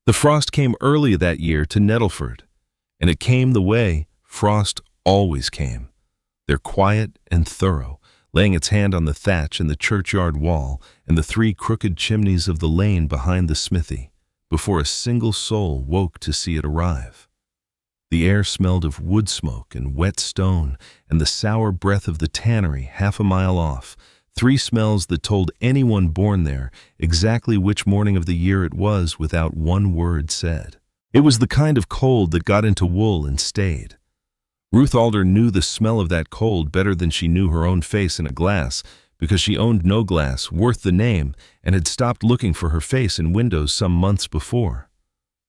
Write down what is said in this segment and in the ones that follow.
The frost came early that year to Nettleford, and it came the way frost always came. They're quiet and thorough, laying its hand on the thatch and the churchyard wall and the three crooked chimneys of the lane behind the smithy, before a single soul woke to see it arrive. The air smelled of wood smoke and wet stone and the sour breath of the tannery half a mile off, three smells that told anyone born there exactly which morning of the year it was without one word said. It was the kind of cold that got into wool and stayed. Ruth Alder knew the smell of that cold better than she knew her own face in a glass, because she owned no glass worth the name and had stopped looking for her face in windows some months before.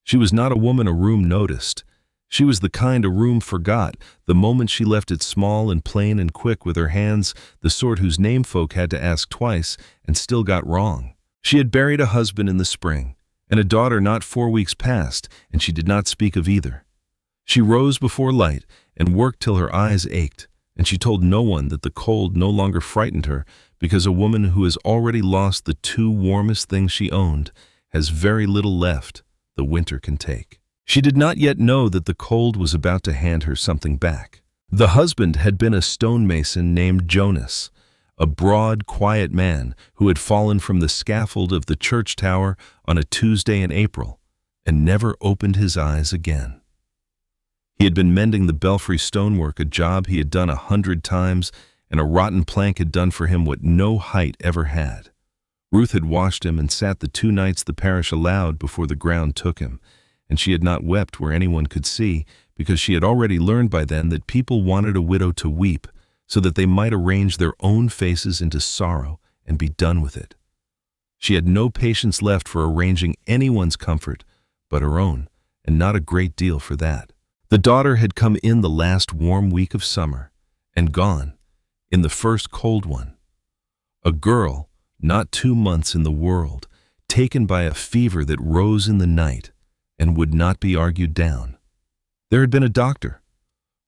She was not a woman a room noticed. She was the kind a room forgot the moment she left it small and plain and quick with her hands, the sort whose name folk had to ask twice and still got wrong. She had buried a husband in the spring, and a daughter not 4 weeks past, and she did not speak of either. She rose before light and worked till her eyes ached, and she told no one that the cold no longer frightened her, because a woman who has already lost the two warmest things she owned has very little left the winter can take. She did not yet know that the cold was about to hand her something back. The husband had been a stonemason named Jonas, a broad, quiet man who had fallen from the scaffold of the church tower on a Tuesday in April and never opened his eyes again. He had been mending the belfry stonework, a job he had done 100 times, and a rotten plank had done for him what no height ever had. Ruth had washed him and sat the 2 nights the parish allowed before the ground took him, and she had not wept where anyone could see, because she had already learned by then that people wanted a widow to weep so that they might arrange their own faces into sorrow and be done with it. She had no patience left for arranging anyone's comfort but her own, and not a great deal for that. The daughter had come in the last warm week of summer, and gone in the first cold one. A girl, not 2 months in the world, taken by a fever that rose in the night and would not be argued down. There had been a doctor.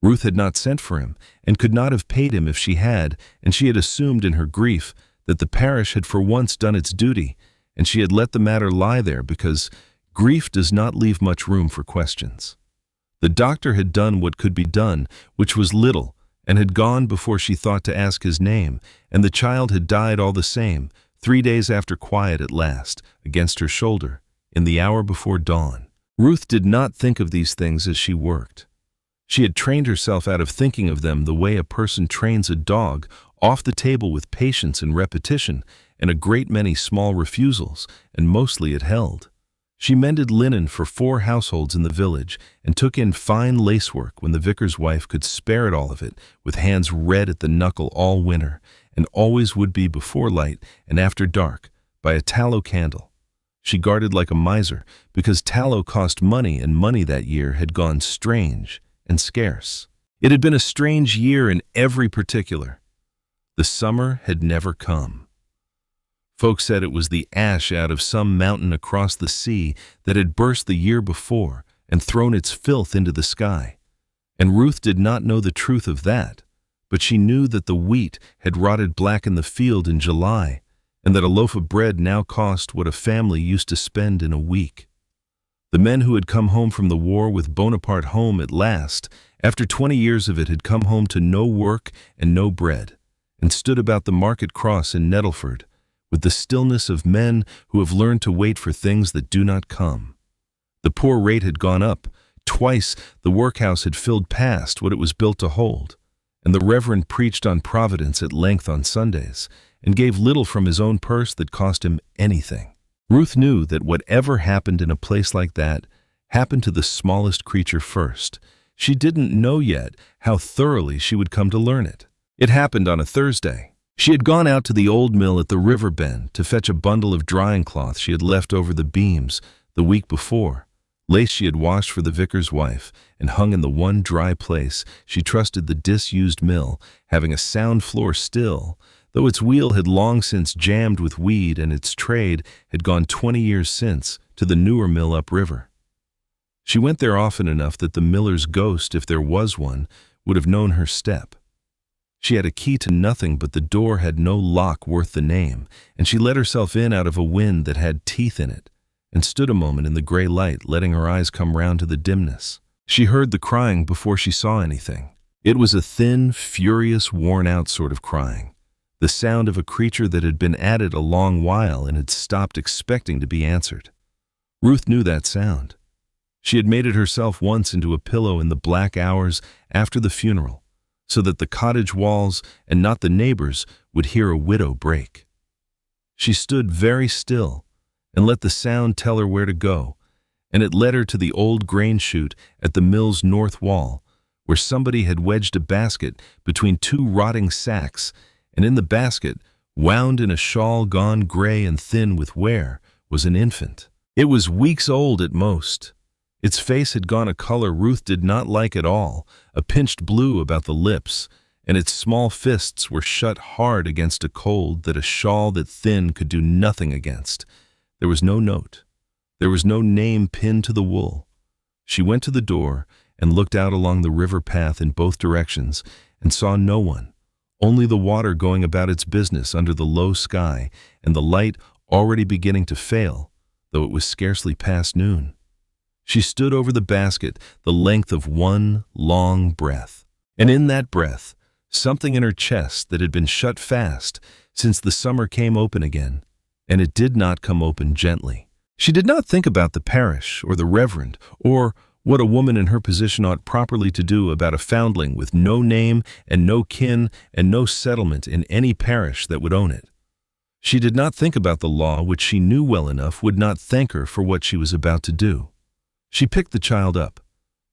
Ruth had not sent for him, and could not have paid him if she had, and she had assumed in her grief that the parish had for once done its duty, and she had let the matter lie there because grief does not leave much room for questions. The doctor had done what could be done, which was little, and had gone before she thought to ask his name, and the child had died all the same, 3 days after quiet at last, against her shoulder, in the hour before dawn. Ruth did not think of these things as she worked. She had trained herself out of thinking of them the way a person trains a dog, off the table with patience and repetition, and a great many small refusals, and mostly it held. She mended linen for 4 households in the village, and took in fine lacework when the vicar's wife could spare it all of it, with hands red at the knuckle all winter, and always would be before light and after dark, by a tallow candle. She guarded like a miser, because tallow cost money, and money that year had gone strange and scarce. It had been a strange year in every particular. The summer had never come. Folks said it was the ash out of some mountain across the sea that had burst the year before and thrown its filth into the sky. And Ruth did not know the truth of that, but she knew that the wheat had rotted black in the field in July, and that a loaf of bread now cost what a family used to spend in a week. The men who had come home from the war with Bonaparte home at last, after 20 years of it, had come home to no work and no bread, and stood about the market cross in Nettleford, with the stillness of men who have learned to wait for things that do not come. The poor rate had gone up. Twice the workhouse had filled past what it was built to hold, and the Reverend preached on Providence at length on Sundays, and gave little from his own purse that cost him anything. Ruth knew that whatever happened in a place like that happened to the smallest creature first. She didn't know yet how thoroughly she would come to learn it. It happened on a Thursday. She had gone out to the old mill at the river bend to fetch a bundle of drying cloth she had left over the beams the week before, lace she had washed for the vicar's wife and hung in the one dry place she trusted the disused mill, having a sound floor still, though its wheel had long since jammed with weed and its trade had gone 20 years since to the newer mill upriver. She went there often enough that the miller's ghost, if there was one, would have known her step. She had a key to nothing, but the door had no lock worth the name, and she let herself in out of a wind that had teeth in it, and stood a moment in the gray light, letting her eyes come round to the dimness. She heard the crying before she saw anything. It was a thin, furious, worn-out sort of crying, the sound of a creature that had been at it a long while and had stopped expecting to be answered. Ruth knew that sound. She had made it herself once into a pillow in the black hours after the funeral, so that the cottage walls and not the neighbors would hear a widow break. She stood very still and let the sound tell her where to go, and it led her to the old grain chute at the mill's north wall, where somebody had wedged a basket between two rotting sacks, and in the basket, wound in a shawl gone gray and thin with wear, was an infant. It was weeks old at most. Its face had gone a color Ruth did not like at all, a pinched blue about the lips, and its small fists were shut hard against a cold that a shawl that thin could do nothing against. There was no note. There was no name pinned to the wool. She went to the door and looked out along the river path in both directions and saw no one, only the water going about its business under the low sky and the light already beginning to fail, though it was scarcely past noon. She stood over the basket the length of one long breath, and in that breath, something in her chest that had been shut fast since the summer came open again, and it did not come open gently. She did not think about the parish or the reverend or what a woman in her position ought properly to do about a foundling with no name and no kin and no settlement in any parish that would own it. She did not think about the law, which she knew well enough would not thank her for what she was about to do. She picked the child up.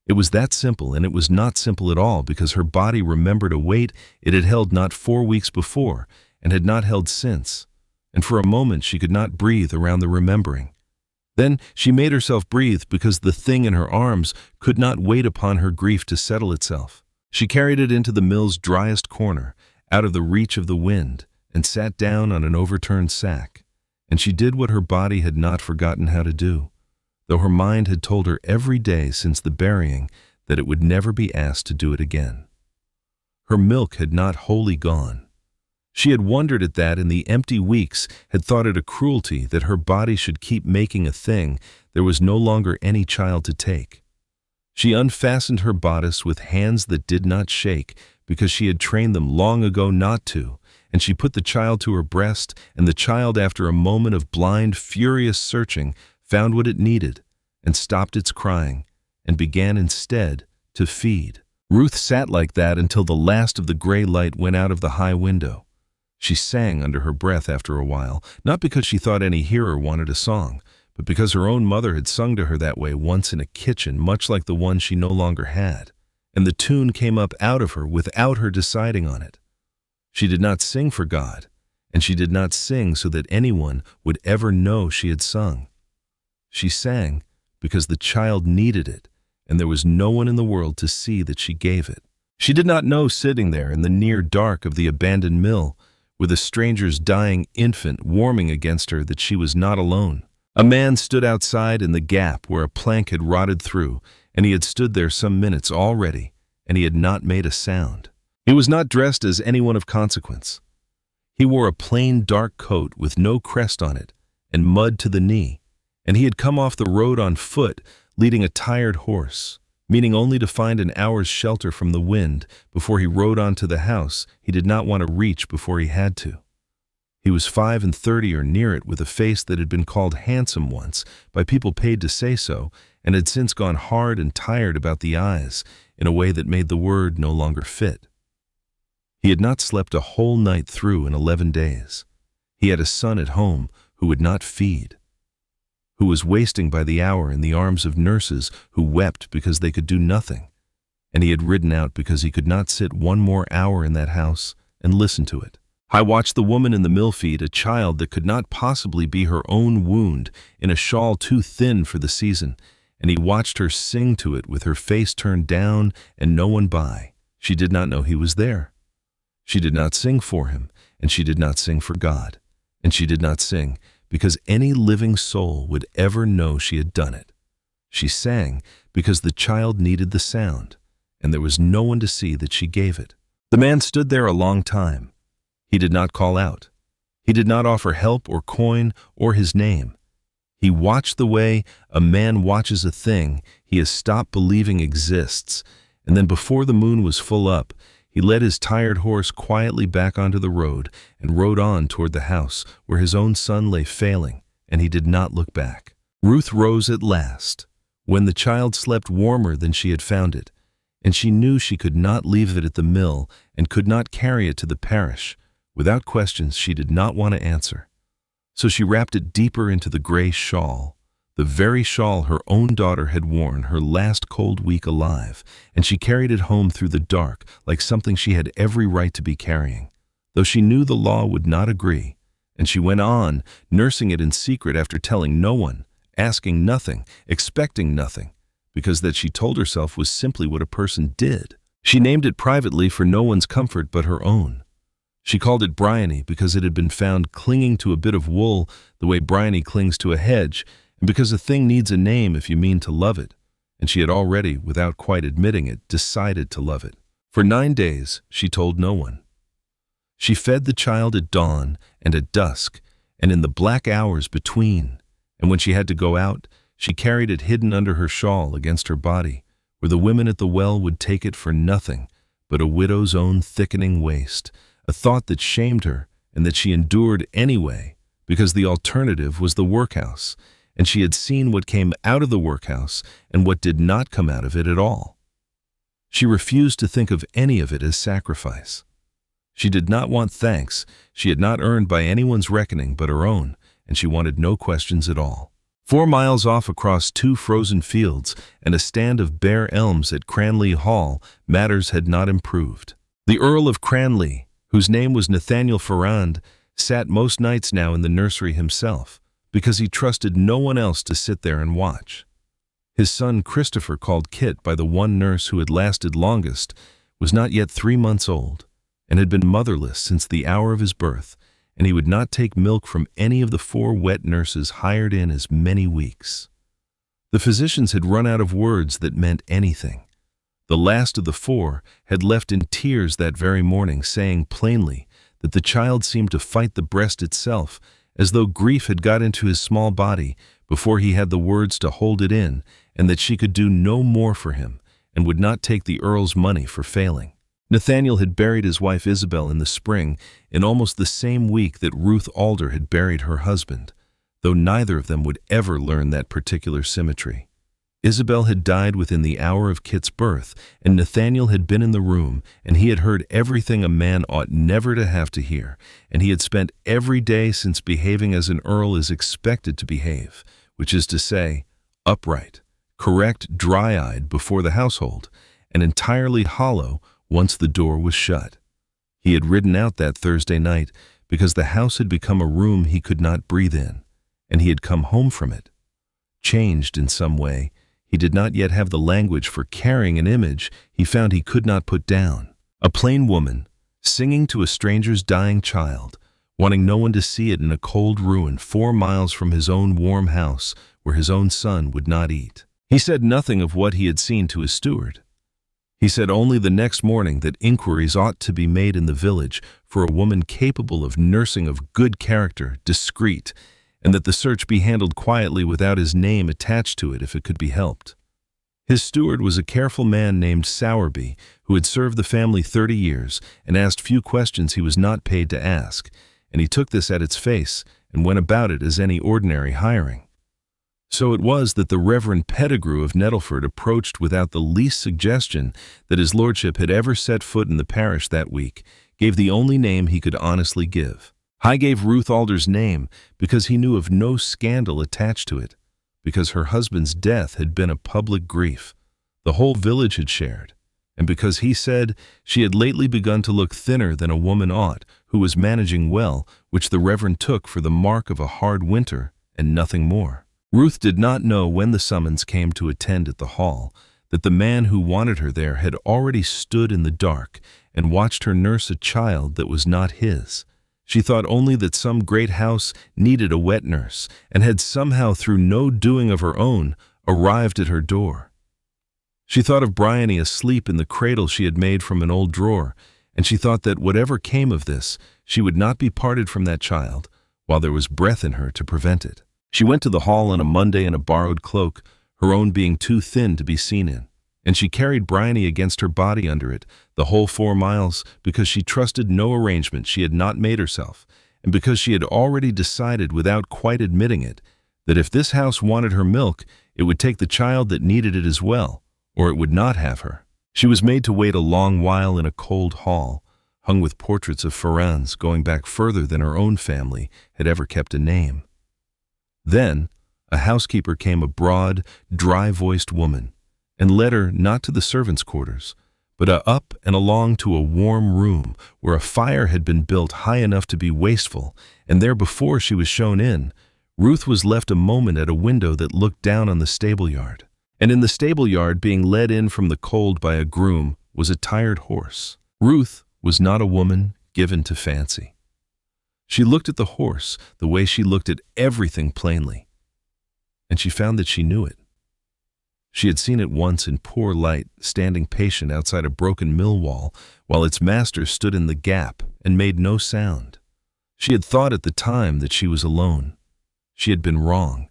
It was that simple, and it was not simple at all because her body remembered a weight it had held not 4 weeks before and had not held since, and for a moment she could not breathe around the remembering. Then she made herself breathe because the thing in her arms could not wait upon her grief to settle itself. She carried it into the mill's driest corner, out of the reach of the wind, and sat down on an overturned sack, and she did what her body had not forgotten how to do, though her mind had told her every day since the burying that it would never be asked to do it again. Her milk had not wholly gone. She had wondered at that in the empty weeks, had thought it a cruelty that her body should keep making a thing there was no longer any child to take. She unfastened her bodice with hands that did not shake because she had trained them long ago not to, and she put the child to her breast, and the child, after a moment of blind, furious searching, found what it needed and stopped its crying and began instead to feed. Ruth sat like that until the last of the gray light went out of the high window. She sang under her breath after a while, not because she thought any hearer wanted a song, but because her own mother had sung to her that way once in a kitchen much like the one she no longer had, and the tune came up out of her without her deciding on it. She did not sing for God, and she did not sing so that anyone would ever know she had sung. She sang because the child needed it, and there was no one in the world to see that she gave it. She did not know, sitting there in the near dark of the abandoned mill, with a stranger's dying infant warming against her, that she was not alone. A man stood outside in the gap where a plank had rotted through, and he had stood there some minutes already, and he had not made a sound. He was not dressed as anyone of consequence. He wore a plain dark coat with no crest on it, and mud to the knee, and he had come off the road on foot, leading a tired horse, meaning only to find an hour's shelter from the wind before he rode on to the house he did not want to reach before he had to. He was 35 or near it, with a face that had been called handsome once by people paid to say so, and had since gone hard and tired about the eyes in a way that made the word no longer fit. He had not slept a whole night through in 11 days. He had a son at home who would not feed, who was wasting by the hour in the arms of nurses who wept because they could do nothing, and he had ridden out because he could not sit one more hour in that house and listen to it. I watched the woman in the mill feed a child that could not possibly be her own wound in a shawl too thin for the season, and he watched her sing to it with her face turned down and no one by. She did not know he was there. She did not sing for him, and she did not sing for God, and she did not sing because any living soul would ever know she had done it. She sang because the child needed the sound, and there was no one to see that she gave it. The man stood there a long time. He did not call out. He did not offer help or coin or his name. He watched the way a man watches a thing he has stopped believing exists, and then before the moon was full up, he led his tired horse quietly back onto the road and rode on toward the house where his own son lay failing, and he did not look back. Ruth rose at last, when the child slept warmer than she had found it, and she knew she could not leave it at the mill and could not carry it to the parish. Without questions she did not want to answer. So she wrapped it deeper into the gray shawl, the very shawl her own daughter had worn her last cold week alive, and she carried it home through the dark like something she had every right to be carrying, though she knew the law would not agree, and she went on, nursing it in secret after telling no one, asking nothing, expecting nothing, because that she told herself was simply what a person did. She named it privately for no one's comfort but her own. She called it Bryony because it had been found clinging to a bit of wool the way Bryony clings to a hedge, and because a thing needs a name if you mean to love it, and she had already, without quite admitting it, decided to love it. For 9 days, she told no one. She fed the child at dawn and at dusk, and in the black hours between, and when she had to go out, she carried it hidden under her shawl against her body, where the women at the well would take it for nothing but a widow's own thickening waist, a thought that shamed her and that she endured anyway, because the alternative was the workhouse, and she had seen what came out of the workhouse and what did not come out of it at all. She refused to think of any of it as sacrifice. She did not want thanks she had not earned by anyone's reckoning but her own, and she wanted no questions at all. 4 miles off across 2 frozen fields and a stand of bare elms at Cranley Hall, matters had not improved. The Earl of Cranley, whose name was Nathaniel Ferrand, sat most nights now in the nursery himself, because he trusted no one else to sit there and watch. His son Christopher, called Kit by the one nurse who had lasted longest, was not yet 3 months old, and had been motherless since the hour of his birth, and he would not take milk from any of the 4 wet nurses hired in as many weeks. The physicians had run out of words that meant anything. The last of the 4 had left in tears that very morning, saying plainly that the child seemed to fight the breast itself, as though grief had got into his small body before he had the words to hold it in, and that she could do no more for him, and would not take the Earl's money for failing. Nathaniel had buried his wife Isabel in the spring, in almost the same week that Ruth Alder had buried her husband, though neither of them would ever learn that particular symmetry. Isabel had died within the hour of Kit's birth, and Nathaniel had been in the room, and he had heard everything a man ought never to have to hear, and he had spent every day since behaving as an earl is expected to behave, which is to say, upright, correct, dry-eyed before the household, and entirely hollow once the door was shut. He had ridden out that Thursday night because the house had become a room he could not breathe in, and he had come home from it, changed in some way. He did not yet have the language for carrying an image he found he could not put down. A plain woman, singing to a stranger's dying child, wanting no one to see it in a cold ruin 4 miles from his own warm house where his own son would not eat. He said nothing of what he had seen to his steward. He said only the next morning that inquiries ought to be made in the village for a woman capable of nursing, of good character, discreet, and that the search be handled quietly without his name attached to it if it could be helped. His steward was a careful man named Sowerby, who had served the family 30 years and asked few questions he was not paid to ask, and he took this at its face and went about it as any ordinary hiring. So it was that the Reverend Pettigrew of Nettleford approached without the least suggestion that his lordship had ever set foot in the parish that week, gave the only name he could honestly give. I gave Ruth Alder's name because he knew of no scandal attached to it, because her husband's death had been a public grief the whole village had shared, and because he said she had lately begun to look thinner than a woman ought who was managing well, which the Reverend took for the mark of a hard winter and nothing more. Ruth did not know when the summons came to attend at the hall that the man who wanted her there had already stood in the dark and watched her nurse a child that was not his. She thought only that some great house needed a wet nurse, and had somehow, through no doing of her own, arrived at her door. She thought of Bryony asleep in the cradle she had made from an old drawer, and she thought that whatever came of this, she would not be parted from that child while there was breath in her to prevent it. She went to the hall on a Monday in a borrowed cloak, her own being too thin to be seen in, and she carried Bryony against her body under it the whole 4 miles because she trusted no arrangement she had not made herself, and because she had already decided without quite admitting it that if this house wanted her milk, it would take the child that needed it as well, or it would not have her. She was made to wait a long while in a cold hall, hung with portraits of pharaohs going back further than her own family had ever kept a name. Then, a housekeeper came, a broad, dry-voiced woman, and led her not to the servants' quarters, but up and along to a warm room where a fire had been built high enough to be wasteful, and there before she was shown in, Ruth was left a moment at a window that looked down on the stable-yard. And in the stable-yard, being led in from the cold by a groom, was a tired horse. Ruth was not a woman given to fancy. She looked at the horse the way she looked at everything plainly, and she found that she knew it. She had seen it once in poor light, standing patient outside a broken mill wall, while its master stood in the gap and made no sound. She had thought at the time that she was alone. She had been wrong.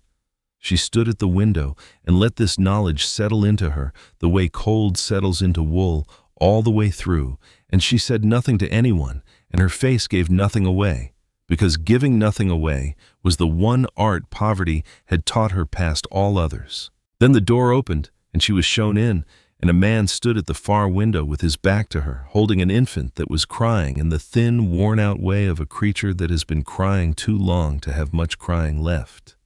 She stood at the window and let this knowledge settle into her the way cold settles into wool all the way through, and she said nothing to anyone, and her face gave nothing away, because giving nothing away was the one art poverty had taught her past all others. Then the door opened, and she was shown in, and a man stood at the far window with his back to her, holding an infant that was crying in the thin, worn-out way of a creature that has been crying too long to have much crying left.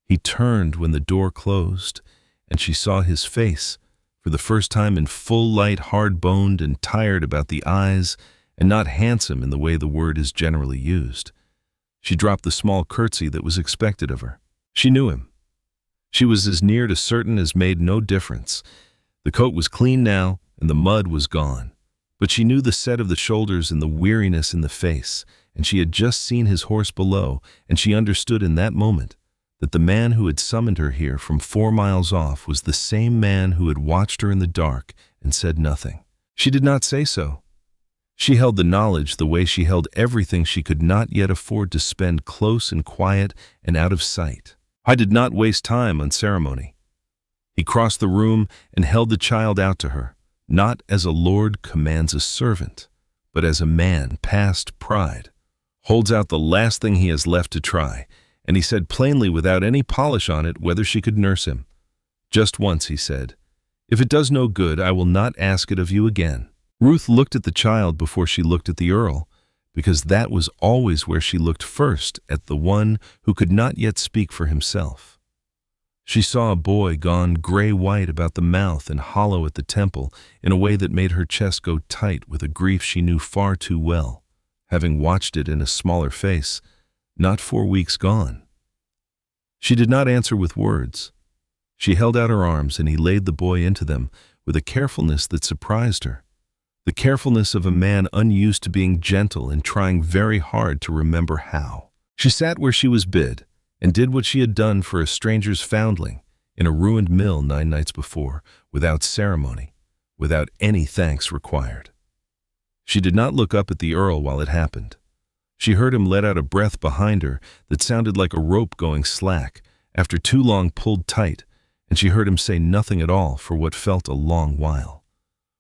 He turned when the door closed, and she saw his face, for the first time in full light, hard-boned and tired about the eyes, and not handsome in the way the word is generally used. She dropped the small curtsy that was expected of her. She knew him. She was as near to certain as made no difference. The coat was clean now, and the mud was gone. But she knew the set of the shoulders and the weariness in the face, and she had just seen his horse below, and she understood in that moment that the man who had summoned her here from 4 miles off was the same man who had watched her in the dark and said nothing. She did not say so. She held the knowledge the way she held everything she could not yet afford to spend close and quiet and out of sight. I did not waste time on ceremony. He crossed the room and held the child out to her, not as a lord commands a servant, but as a man past pride holds out the last thing he has left to try, and he said plainly without any polish on it whether she could nurse him. Just once, he said, "If it does no good, I will not ask it of you again." Ruth looked at the child before she looked at the earl, because that was always where she looked first, at the one who could not yet speak for himself. She saw a boy gone gray-white about the mouth and hollow at the temple in a way that made her chest go tight with a grief she knew far too well, having watched it in a smaller face, not 4 weeks gone. She did not answer with words. She held out her arms, and he laid the boy into them with a carefulness that surprised her, the carefulness of a man unused to being gentle and trying very hard to remember how. She sat where she was bid, and did what she had done for a stranger's foundling in a ruined mill 9 nights before, without ceremony, without any thanks required. She did not look up at the earl while it happened. She heard him let out a breath behind her that sounded like a rope going slack after too long pulled tight, and she heard him say nothing at all for what felt a long while.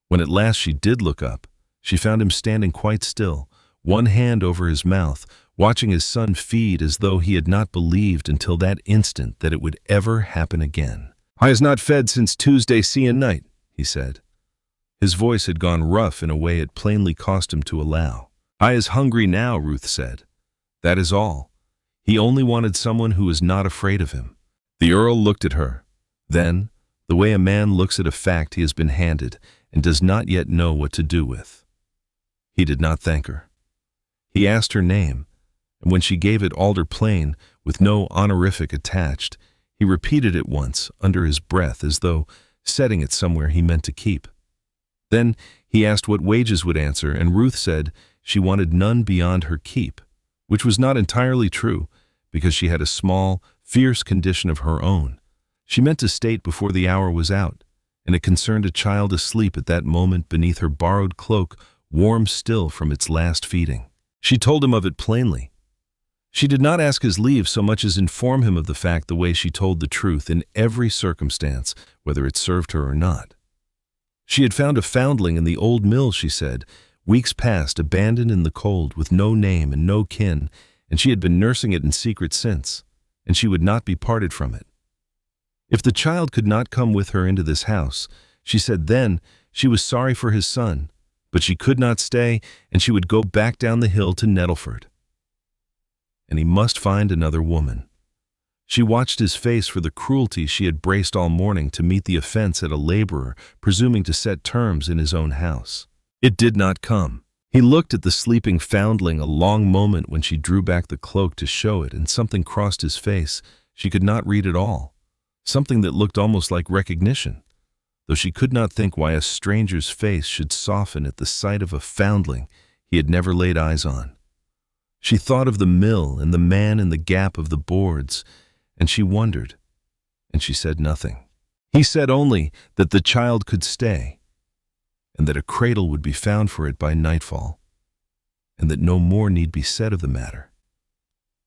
When at last she did look up, she found him standing quite still, one hand over his mouth, watching his son feed as though he had not believed until that instant that it would ever happen again. "I has not fed since Tuesday seeing night," he said. His voice had gone rough in a way it plainly cost him to allow. "I is hungry now," Ruth said. That is all. He only wanted someone who was not afraid of him. The earl looked at her. Then, the way a man looks at a fact he has been handed and does not yet know what to do with. He did not thank her. He asked her name, and when she gave it Alder Plain, with no honorific attached, he repeated it once under his breath as though setting it somewhere he meant to keep. Then he asked what wages would answer, and Ruth said she wanted none beyond her keep, which was not entirely true, because she had a small, fierce condition of her own. She meant to state before the hour was out, and it concerned a child asleep at that moment beneath her borrowed cloak, warm still from its last feeding. She told him of it plainly. She did not ask his leave so much as inform him of the fact the way she told the truth in every circumstance, whether it served her or not. She had found a foundling in the old mill, she said, weeks past, abandoned in the cold, with no name and no kin, and she had been nursing it in secret since, and she would not be parted from it. If the child could not come with her into this house, she said then, she was sorry for his son, but she could not stay, and she would go back down the hill to Nettleford. And he must find another woman. She watched his face for the cruelty she had braced all morning to meet the offense at a laborer, presuming to set terms in his own house. It did not come. He looked at the sleeping foundling a long moment when she drew back the cloak to show it, and something crossed his face. She could not read it all. Something that looked almost like recognition, though she could not think why a stranger's face should soften at the sight of a foundling he had never laid eyes on. She thought of the mill and the man in the gap of the boards, and she wondered, and she said nothing. He said only that the child could stay, and that a cradle would be found for it by nightfall, and that no more need be said of the matter.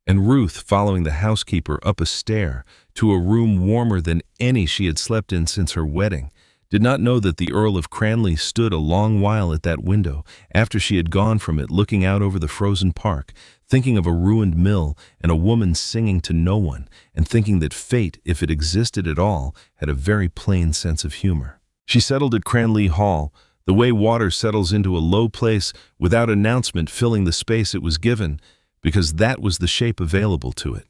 And Ruth, following the housekeeper up a stair to a room warmer than any she had slept in since her wedding, did not know that the Earl of Cranley stood a long while at that window after she had gone from it, looking out over the frozen park, thinking of a ruined mill and a woman singing to no one, and thinking that fate, if it existed at all, had a very plain sense of humor. She settled at Cranley Hall, the way water settles into a low place without announcement, filling the space it was given, because that was the shape available to it.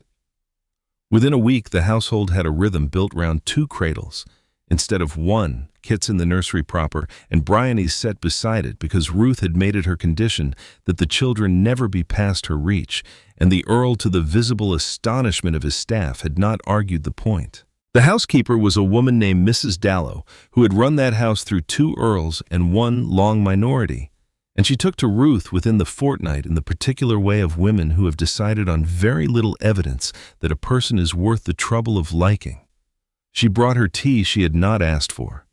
Within a week, the household had a rhythm built round 2 cradles, instead of 1, Kit's in the nursery proper, and Bryony's set beside it, because Ruth had made it her condition that the children never be past her reach, and the Earl, to the visible astonishment of his staff, had not argued the point. The housekeeper was a woman named Mrs. Dallow, who had run that house through 2 earls and 1 long minority, and she took to Ruth within the fortnight in the particular way of women who have decided on very little evidence that a person is worth the trouble of liking. She brought her tea she had not asked for.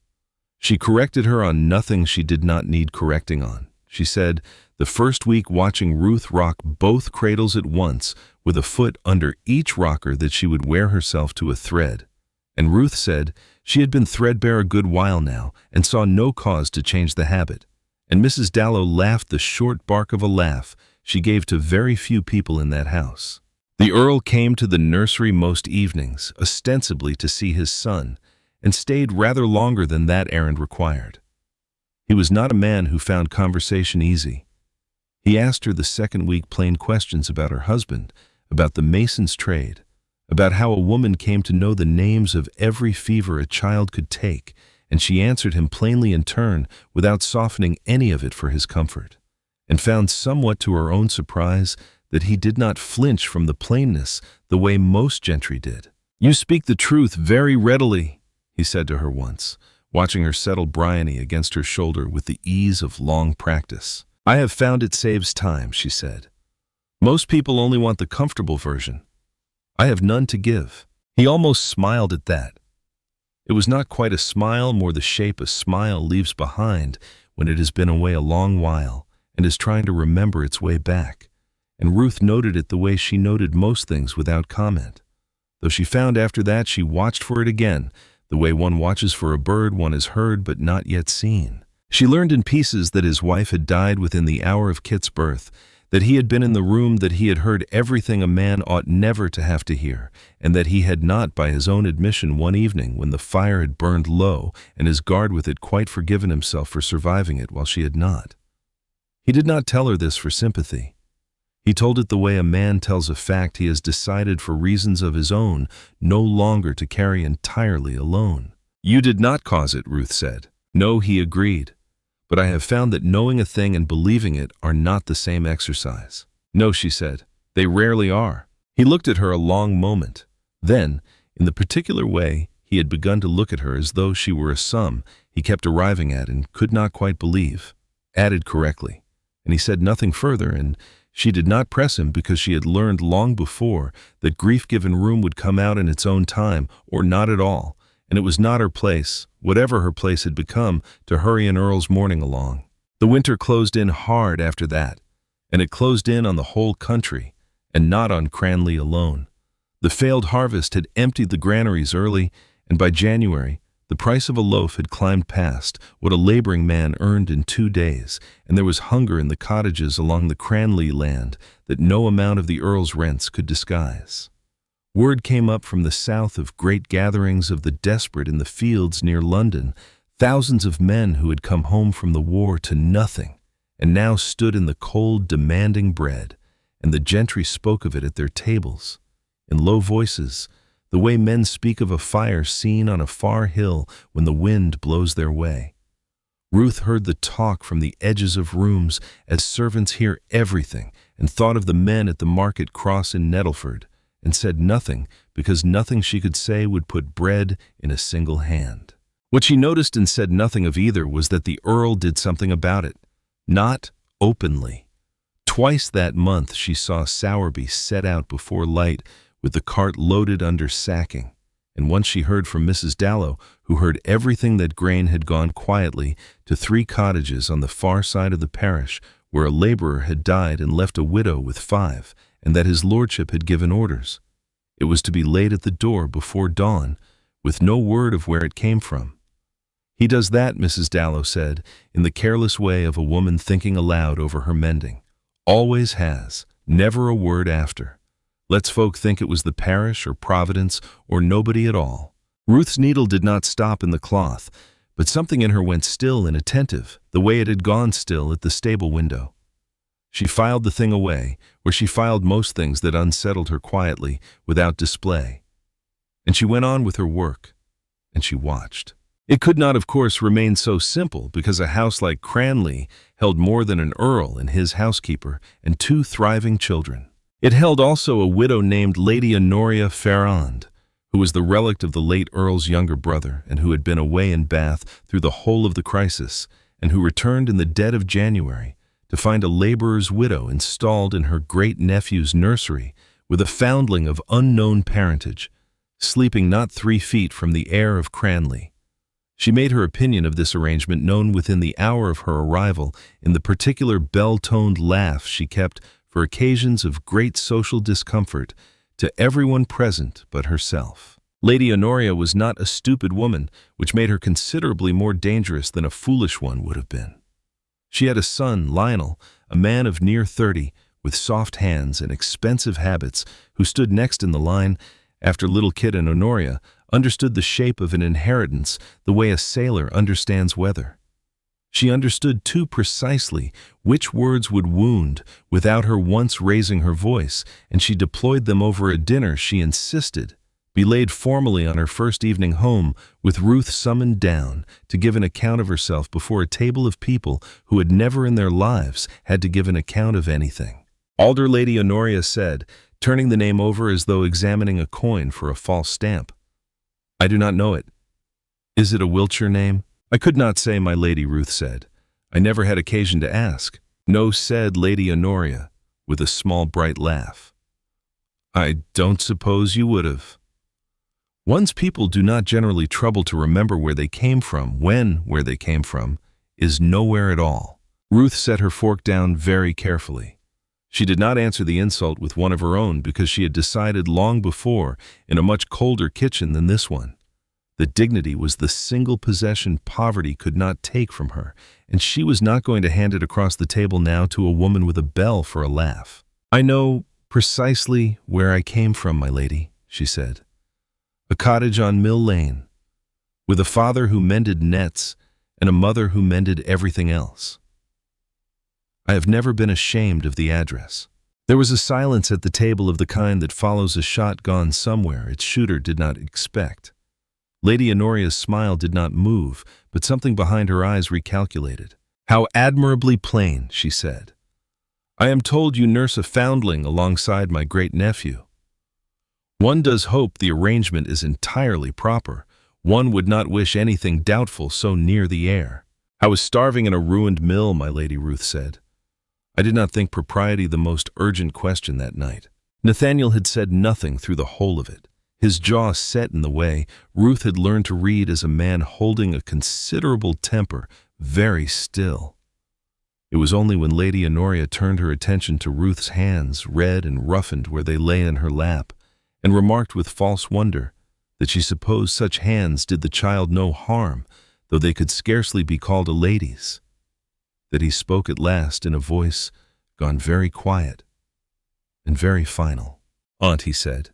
She corrected her on nothing she did not need correcting on. She said, the first week watching Ruth rock both cradles at once, with a foot under each rocker, that she would wear herself to a thread. And Ruth said she had been threadbare a good while now, and saw no cause to change the habit. And Mrs. Dallow laughed the short bark of a laugh she gave to very few people in that house. The Earl came to the nursery most evenings, ostensibly to see his son, and stayed rather longer than that errand required. He was not a man who found conversation easy. He asked her the second week plain questions about her husband, about the mason's trade, about how a woman came to know the names of every fever a child could take, and she answered him plainly in turn, without softening any of it for his comfort, and found somewhat to her own surprise that he did not flinch from the plainness the way most gentry did. "You speak the truth very readily," he said to her once, watching her settle Bryony against her shoulder with the ease of long practice. "I have found it saves time," she said. "Most people only want the comfortable version. I have none to give." He almost smiled at that. It was not quite a smile, more the shape a smile leaves behind when it has been away a long while and is trying to remember its way back. And Ruth noted it the way she noted most things, without comment, though she found after that she watched for it again, the way one watches for a bird one has heard but not yet seen. She learned in pieces that his wife had died within the hour of Kit's birth, that he had been in the room, that he had heard everything a man ought never to have to hear, and that he had not, by his own admission one evening when the fire had burned low and his guard with it, quite forgiven himself for surviving it while she had not. He did not tell her this for sympathy. He told it the way a man tells a fact he has decided for reasons of his own no longer to carry entirely alone. "You did not cause it," Ruth said. "No," he agreed. "But I have found that knowing a thing and believing it are not the same exercise." "No," she said, "they rarely are." He looked at her a long moment. Then, in the particular way he had begun to look at her, as though she were a sum he kept arriving at and could not quite believe, added correctly. And he said nothing further, and she did not press him, because she had learned long before that grief-given room would come out in its own time, or not at all, and it was not her place, whatever her place had become, to hurry an earl's mourning along. The winter closed in hard after that, and it closed in on the whole country, And not on Cranley alone. The failed harvest had emptied the granaries early, and by January, the price of a loaf had climbed past what a laboring man earned in 2 days, and there was hunger in the cottages along the Cranley land that no amount of the Earl's rents could disguise. Word came up from the south of great gatherings of the desperate in the fields near London, thousands of men who had come home from the war to nothing, and now stood in the cold demanding bread, and the gentry spoke of it at their tables, in low voices, the way men speak of a fire seen on a far hill when the wind blows their way. Ruth heard the talk from the edges of rooms as servants hear everything, and thought of the men at the market cross in Nettleford, and said nothing because nothing she could say would put bread in a single hand. What she noticed and said nothing of either was that the Earl did something about it, not openly. Twice that month she saw Sowerby set out before light with the cart loaded under sacking, and once she heard from Mrs. Dallow, who heard everything that grain had gone quietly to 3 cottages on the far side of the parish where a labourer had died and left a widow with 5, and that his lordship had given orders. It was to be laid at the door before dawn, with no word of where it came from. "He does that," Mrs. Dallow said, in the careless way of a woman thinking aloud over her mending. "Always has, never a word after. Lets folk think it was the parish or Providence or nobody at all." Ruth's needle did not stop in the cloth, but something in her went still and attentive, the way it had gone still at the stable window. She filed the thing away, where she filed most things that unsettled her quietly, without display. And she went on with her work, and she watched. It could not, of course, remain so simple, because a house like Cranley held more than an earl and his housekeeper and 2 thriving children. It held also a widow named Lady Honoria Ferrand, who was the relict of the late Earl's younger brother and who had been away in Bath through the whole of the crisis, and who returned in the dead of January to find a labourer's widow installed in her great-nephew's nursery with a foundling of unknown parentage, sleeping not 3 feet from the heir of Cranley. She made her opinion of this arrangement known within the hour of her arrival in the particular bell-toned laugh she kept for occasions of great social discomfort to everyone present but herself. Lady Honoria was not a stupid woman, which made her considerably more dangerous than a foolish one would have been. She had a son, Lionel, a man of near 30, with soft hands and expensive habits, who stood next in the line after little Kit, and Honoria understood the shape of an inheritance the way a sailor understands weather. She understood too precisely which words would wound without her once raising her voice, and she deployed them over a dinner she insisted be laid formally on her first evening home, with Ruth summoned down to give an account of herself before a table of people who had never in their lives had to give an account of anything. Alder Lady Honoria said, turning the name over as though examining a coin for a false stamp. "I do not know it. Is it a Wiltshire name?" "I could not say, my lady," Ruth said. "I never had occasion to ask." "No," said Lady Honoria, with a small bright laugh. "I don't suppose you would have. One's people do not generally trouble to remember where they came from when where they came from is nowhere at all." Ruth set her fork down very carefully. She did not answer the insult with one of her own because she had decided long before, in a much colder kitchen than this one, that dignity was the single possession poverty could not take from her, and she was not going to hand it across the table now to a woman with a bell for a laugh. "I know precisely where I came from, my lady," she said. "A cottage on Mill Lane, with a father who mended nets and a mother who mended everything else. I have never been ashamed of the address." There was a silence at the table of the kind that follows a shot gone somewhere its shooter did not expect. Lady Honoria's smile did not move, but something behind her eyes recalculated. "How admirably plain," she said. "I am told you nurse a foundling alongside my great-nephew. One does hope the arrangement is entirely proper. One would not wish anything doubtful so near the heir." "I was starving in a ruined mill," my lady, Ruth said. I did not think propriety the most urgent question that night. Nathaniel had said nothing through the whole of it, his jaw set in the way Ruth had learned to read as a man holding a considerable temper very still. It was only when Lady Honoria turned her attention to Ruth's hands, red and roughened where they lay in her lap, and remarked with false wonder that she supposed such hands did the child no harm, though they could scarcely be called a lady's, that he spoke at last in a voice gone very quiet and very final. "Aunt," he said,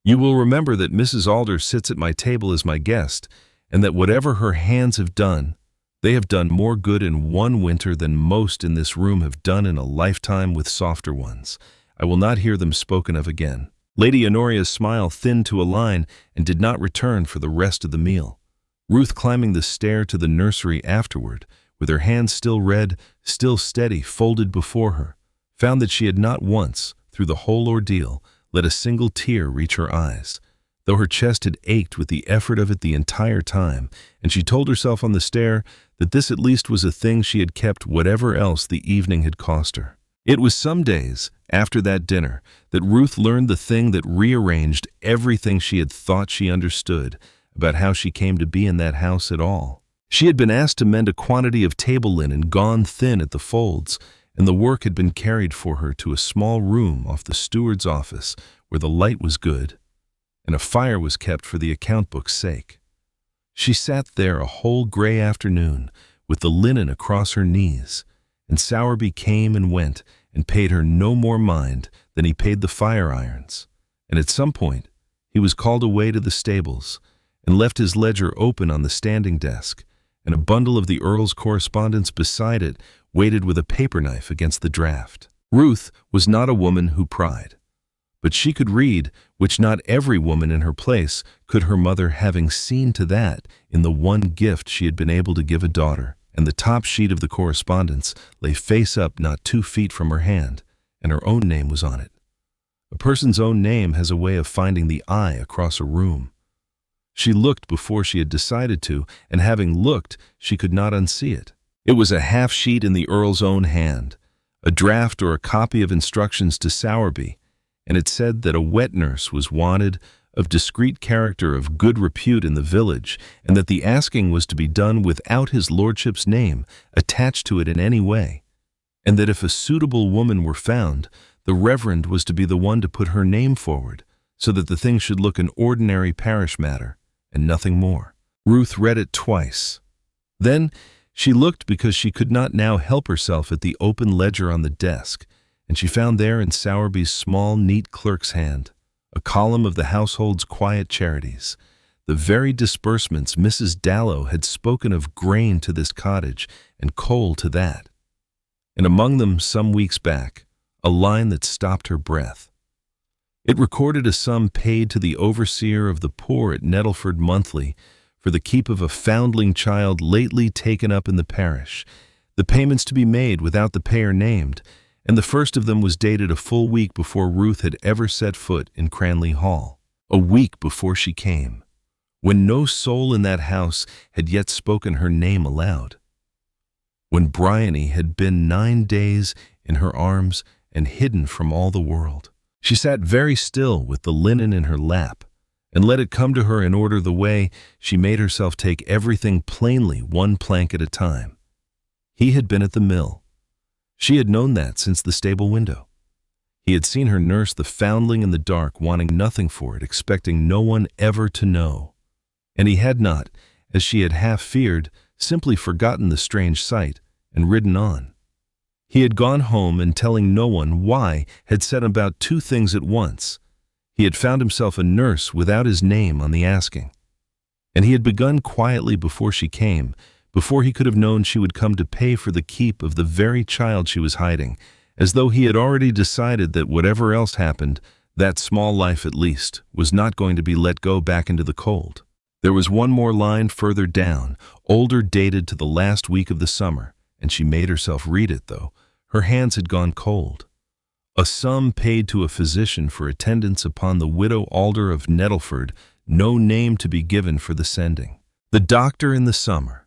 "you will remember that Mrs. Alder sits at my table as my guest, and that whatever her hands have done, they have done more good in one winter than most in this room have done in a lifetime with softer ones. I will not hear them spoken of again." Lady Honoria's smile thinned to a line and did not return for the rest of the meal. Ruth, climbing the stair to the nursery afterward, with her hands still red, still steady, folded before her, found that she had not once, through the whole ordeal, let a single tear reach her eyes, though her chest had ached with the effort of it the entire time, and she told herself on the stair that this at least was a thing she had kept whatever else the evening had cost her. It was some days after that dinner that Ruth learned the thing that rearranged everything she had thought she understood about how she came to be in that house at all. She had been asked to mend a quantity of table linen gone thin at the folds, and the work had been carried for her to a small room off the steward's office where the light was good and a fire was kept for the account book's sake. She sat there a whole gray afternoon with the linen across her knees, and Sowerby came and went and paid her no more mind than he paid the fire irons, and at some point he was called away to the stables and left his ledger open on the standing desk, and a bundle of the Earl's correspondence beside it waited with a paper knife against the draft. Ruth was not a woman who pried, but she could read, which not every woman in her place could, her mother having seen to that in the one gift she had been able to give a daughter, and the top sheet of the correspondence lay face up not 2 feet from her hand, and her own name was on it. A person's own name has a way of finding the eye across a room. She looked before she had decided to, and having looked, she could not unsee it. It was a half sheet in the Earl's own hand, a draft or a copy of instructions to Sowerby, and it said that a wet nurse was wanted, of discreet character, of good repute in the village, and that the asking was to be done without his lordship's name attached to it in any way, and that if a suitable woman were found, the Reverend was to be the one to put her name forward, so that the thing should look an ordinary parish matter, and nothing more. Ruth read it twice. Then she looked because she could not now help herself at the open ledger on the desk, and she found there in Sowerby's small, neat clerk's hand a column of the household's quiet charities, the very disbursements Mrs. Dallow had spoken of, grain to this cottage and coal to that, and among them, some weeks back, a line that stopped her breath. It recorded a sum paid to the overseer of the poor at Nettleford monthly for the keep of a foundling child lately taken up in the parish, the payments to be made without the payer named, and the first of them was dated a full week before Ruth had ever set foot in Cranley Hall, a week before she came, when no soul in that house had yet spoken her name aloud, when Bryony had been 9 days in her arms and hidden from all the world. She sat very still with the linen in her lap, and let it come to her in order the way she made herself take everything plainly, one plank at a time. He had been at the mill. She had known that since the stable window. He had seen her nurse the foundling in the dark, wanting nothing for it, expecting no one ever to know. And he had not, as she had half feared, simply forgotten the strange sight and ridden on. He had gone home and, telling no one why, had said about 2 things at once. He had found himself a nurse without his name on the asking. And he had begun quietly before she came, before he could have known she would come to pay for the keep of the very child she was hiding, as though he had already decided that whatever else happened, that small life at least was not going to be let go back into the cold. There was one more line further down, older, dated to the last week of the summer, and she made herself read it, though her hands had gone cold. A sum paid to a physician for attendance upon the widow Alder of Nettleford, no name to be given for the sending. The doctor in the summer,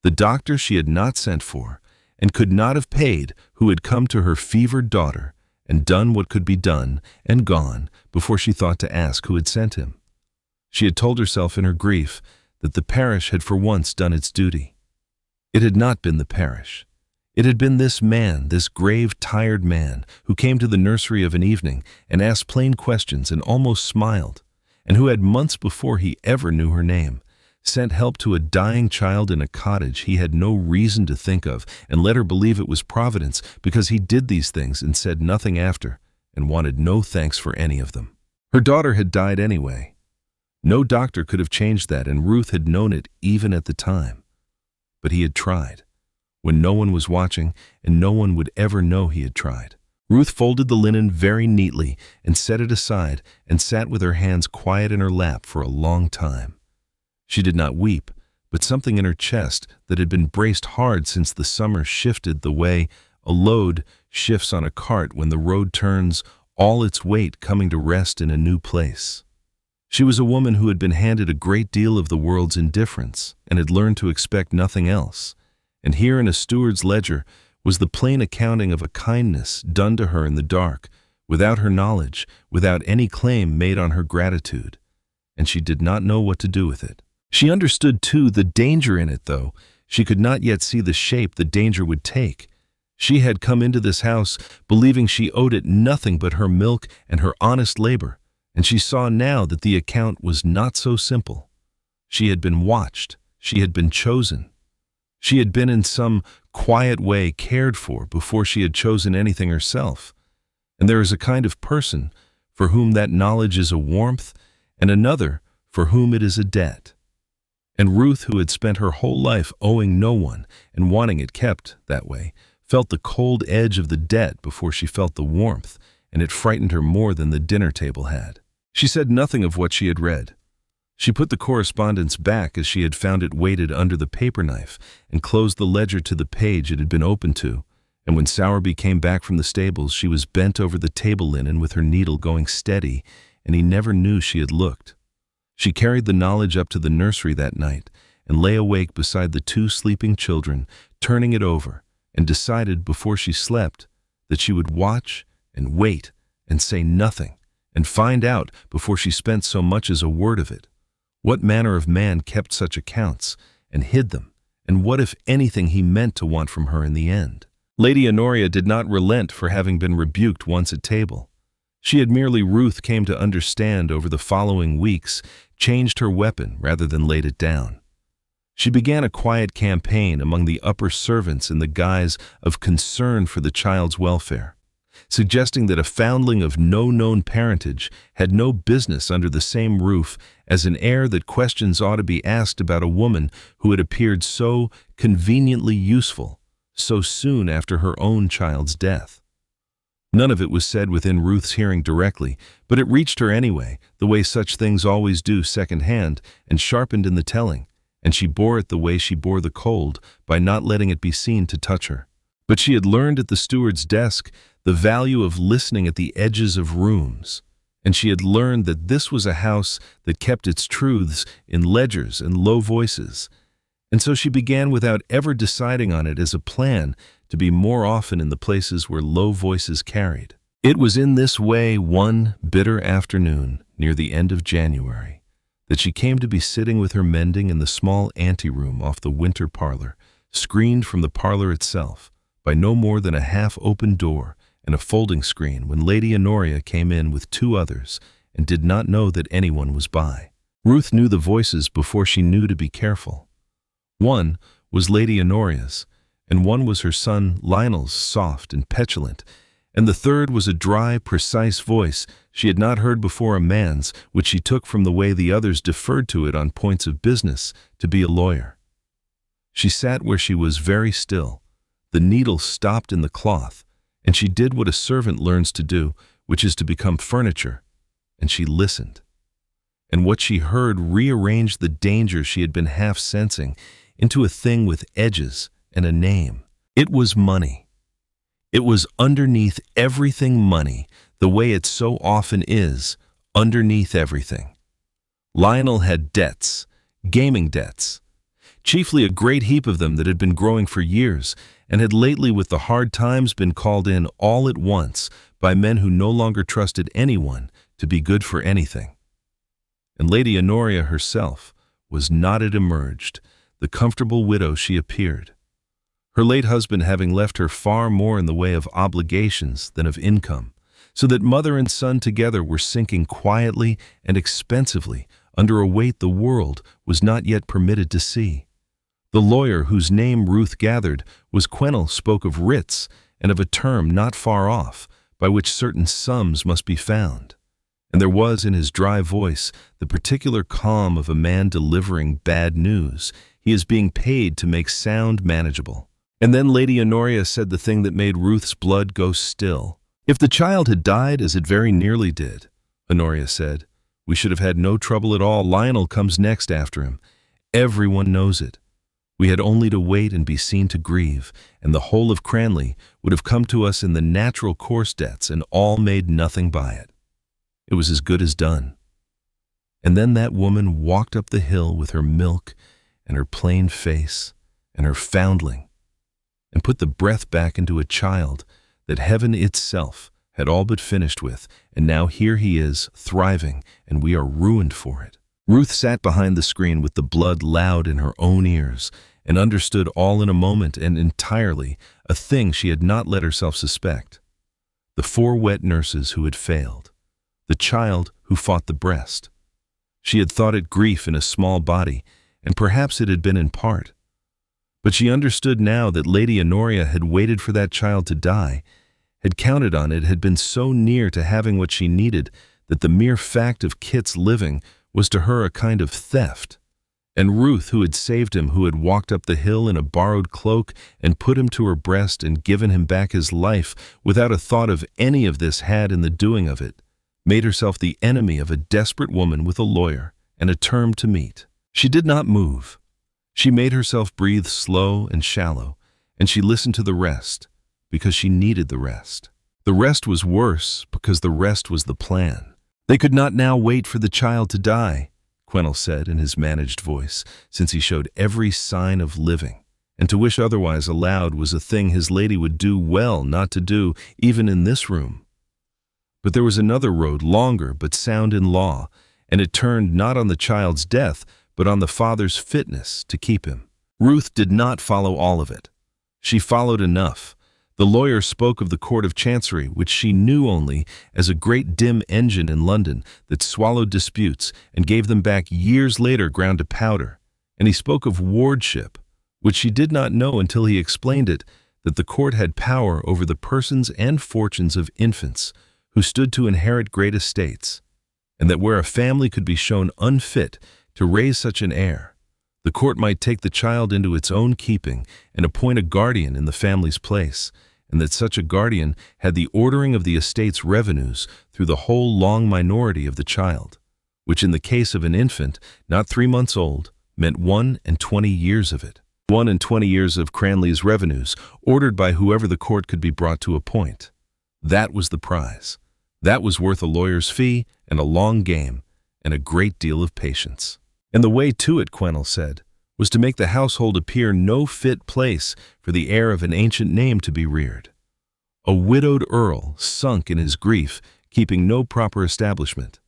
the doctor she had not sent for, and could not have paid, who had come to her fevered daughter, and done what could be done, and gone, before she thought to ask who had sent him. She had told herself in her grief that the parish had for once done its duty. It had not been the parish. It had been this man, this grave, tired man, who came to the nursery of an evening and asked plain questions and almost smiled, and who had months before he ever knew her name, sent help to a dying child in a cottage he had no reason to think of and let her believe it was Providence because he did these things and said nothing after and wanted no thanks for any of them. Her daughter had died anyway. No doctor could have changed that, and Ruth had known it even at the time. But he had tried, when no one was watching and no one would ever know he had tried. Ruth folded the linen very neatly and set it aside and sat with her hands quiet in her lap for a long time. She did not weep, but something in her chest that had been braced hard since the summer shifted the way a load shifts on a cart when the road turns, all its weight coming to rest in a new place. She was a woman who had been handed a great deal of the world's indifference and had learned to expect nothing else. And here in a steward's ledger was the plain accounting of a kindness done to her in the dark, without her knowledge, without any claim made on her gratitude. And she did not know what to do with it. She understood, too, the danger in it, though she could not yet see the shape the danger would take. She had come into this house believing she owed it nothing but her milk and her honest labor, and she saw now that the account was not so simple. She had been watched. She had been chosen. She had been in some quiet way cared for before she had chosen anything herself. And there is a kind of person for whom that knowledge is a warmth, and another for whom it is a debt. And Ruth, who had spent her whole life owing no one and wanting it kept that way, felt the cold edge of the debt before she felt the warmth, and it frightened her more than the dinner table had. She said nothing of what she had read. She put the correspondence back as she had found it weighted under the paper knife and closed the ledger to the page it had been opened to, and when Sowerby came back from the stables she was bent over the table linen with her needle going steady, and he never knew she had looked. She carried the knowledge up to the nursery that night and lay awake beside the two sleeping children, turning it over, and decided before she slept that she would watch and wait and say nothing and find out before she spent so much as a word of it. What manner of man kept such accounts and hid them, and what if anything he meant to want from her in the end? Lady Honoria did not relent for having been rebuked once at table. She had merely, Ruth came to understand over the following weeks, changed her weapon rather than laid it down. She began a quiet campaign among the upper servants in the guise of concern for the child's welfare, suggesting that a foundling of no known parentage had no business under the same roof as an heir, that questions ought to be asked about a woman who had appeared so conveniently useful so soon after her own child's death. None of it was said within Ruth's hearing directly, but it reached her anyway, the way such things always do second-hand, and sharpened in the telling, and she bore it the way she bore the cold, by not letting it be seen to touch her. But she had learned at the steward's desk the value of listening at the edges of rooms, and she had learned that this was a house that kept its truths in ledgers and low voices, and so she began without ever deciding on it as a plan to be more often in the places where low voices carried. It was in this way one bitter afternoon near the end of January that she came to be sitting with her mending in the small anteroom off the winter parlor, screened from the parlor itself by no more than a half-open door and a folding screen, when Lady Honoria came in with two others and did not know that anyone was by. Ruth knew the voices before she knew to be careful. One was Lady Honoria's, and one was her son Lionel's, soft and petulant, and the third was a dry, precise voice she had not heard before, a man's, which she took from the way the others deferred to it on points of business, to be a lawyer. She sat where she was very still, the needle stopped in the cloth, and she did what a servant learns to do, which is to become furniture, and she listened. And what she heard rearranged the danger she had been half sensing into a thing with edges and a name. It was money. It was underneath everything money, the way it so often is, underneath everything. Lionel had debts, gaming debts, chiefly a great heap of them that had been growing for years, and had lately with the hard times been called in all at once by men who no longer trusted anyone to be good for anything. And Lady Honoria herself was not yet emerged, the comfortable widow she appeared. her late husband having left her far more in the way of obligations than of income, so that mother and son together were sinking quietly and expensively under a weight the world was not yet permitted to see. The lawyer whose name Ruth gathered was Quennell spoke of writs and of a term not far off by which certain sums must be found. And there was in his dry voice the particular calm of a man delivering bad news. He is being paid to make sound manageable. And then Lady Honoria said the thing that made Ruth's blood go still. If the child had died, as it very nearly did, Honoria said, we should have had no trouble at all. Lionel comes next after him. Everyone knows it. We had only to wait and be seen to grieve, and the whole of Cranley would have come to us in the natural course debts, and all made nothing by it. It was as good as done. And then that woman walked up the hill with her milk and her plain face and her foundling, and put the breath back into a child that heaven itself had all but finished with, and now here he is, thriving, and we are ruined for it. Ruth sat behind the screen with the blood loud in her own ears, and understood all in a moment and entirely a thing she had not let herself suspect. The 4 wet nurses who had failed, the child who fought the breast. She had thought it grief in a small body, and perhaps it had been in part. But she understood now that Lady Honoria had waited for that child to die, had counted on it, had been so near to having what she needed that the mere fact of Kit's living was to her a kind of theft. And Ruth, who had saved him, who had walked up the hill in a borrowed cloak and put him to her breast and given him back his life without a thought of any of this had in the doing of it, made herself the enemy of a desperate woman with a lawyer and a term to meet. She did not move. She made herself breathe slow and shallow, and she listened to the rest, because she needed the rest. The rest was worse, because the rest was the plan. They could not now wait for the child to die, Quennell said in his managed voice, since he showed every sign of living, and to wish otherwise aloud was a thing his lady would do well not to do, even in this room. But there was another road, longer but sound in law, and it turned not on the child's death, but on the father's fitness to keep him. Ruth did not follow all of it. She followed enough. The lawyer spoke of the Court of Chancery, which she knew only as a great dim engine in London that swallowed disputes and gave them back years later ground to powder. And he spoke of wardship, which she did not know until he explained it, that the court had power over the persons and fortunes of infants who stood to inherit great estates, and that where a family could be shown unfit to raise such an heir, the court might take the child into its own keeping and appoint a guardian in the family's place, and that such a guardian had the ordering of the estate's revenues through the whole long minority of the child, which in the case of an infant not 3 months old meant 21 years of it. 21 years of Cranley's revenues, ordered by whoever the court could be brought to appoint. That was the prize. That was worth a lawyer's fee and a long game and a great deal of patience. And the way to it, Quennell said, was to make the household appear no fit place for the heir of an ancient name to be reared. A widowed earl, sunk in his grief, keeping no proper establishment,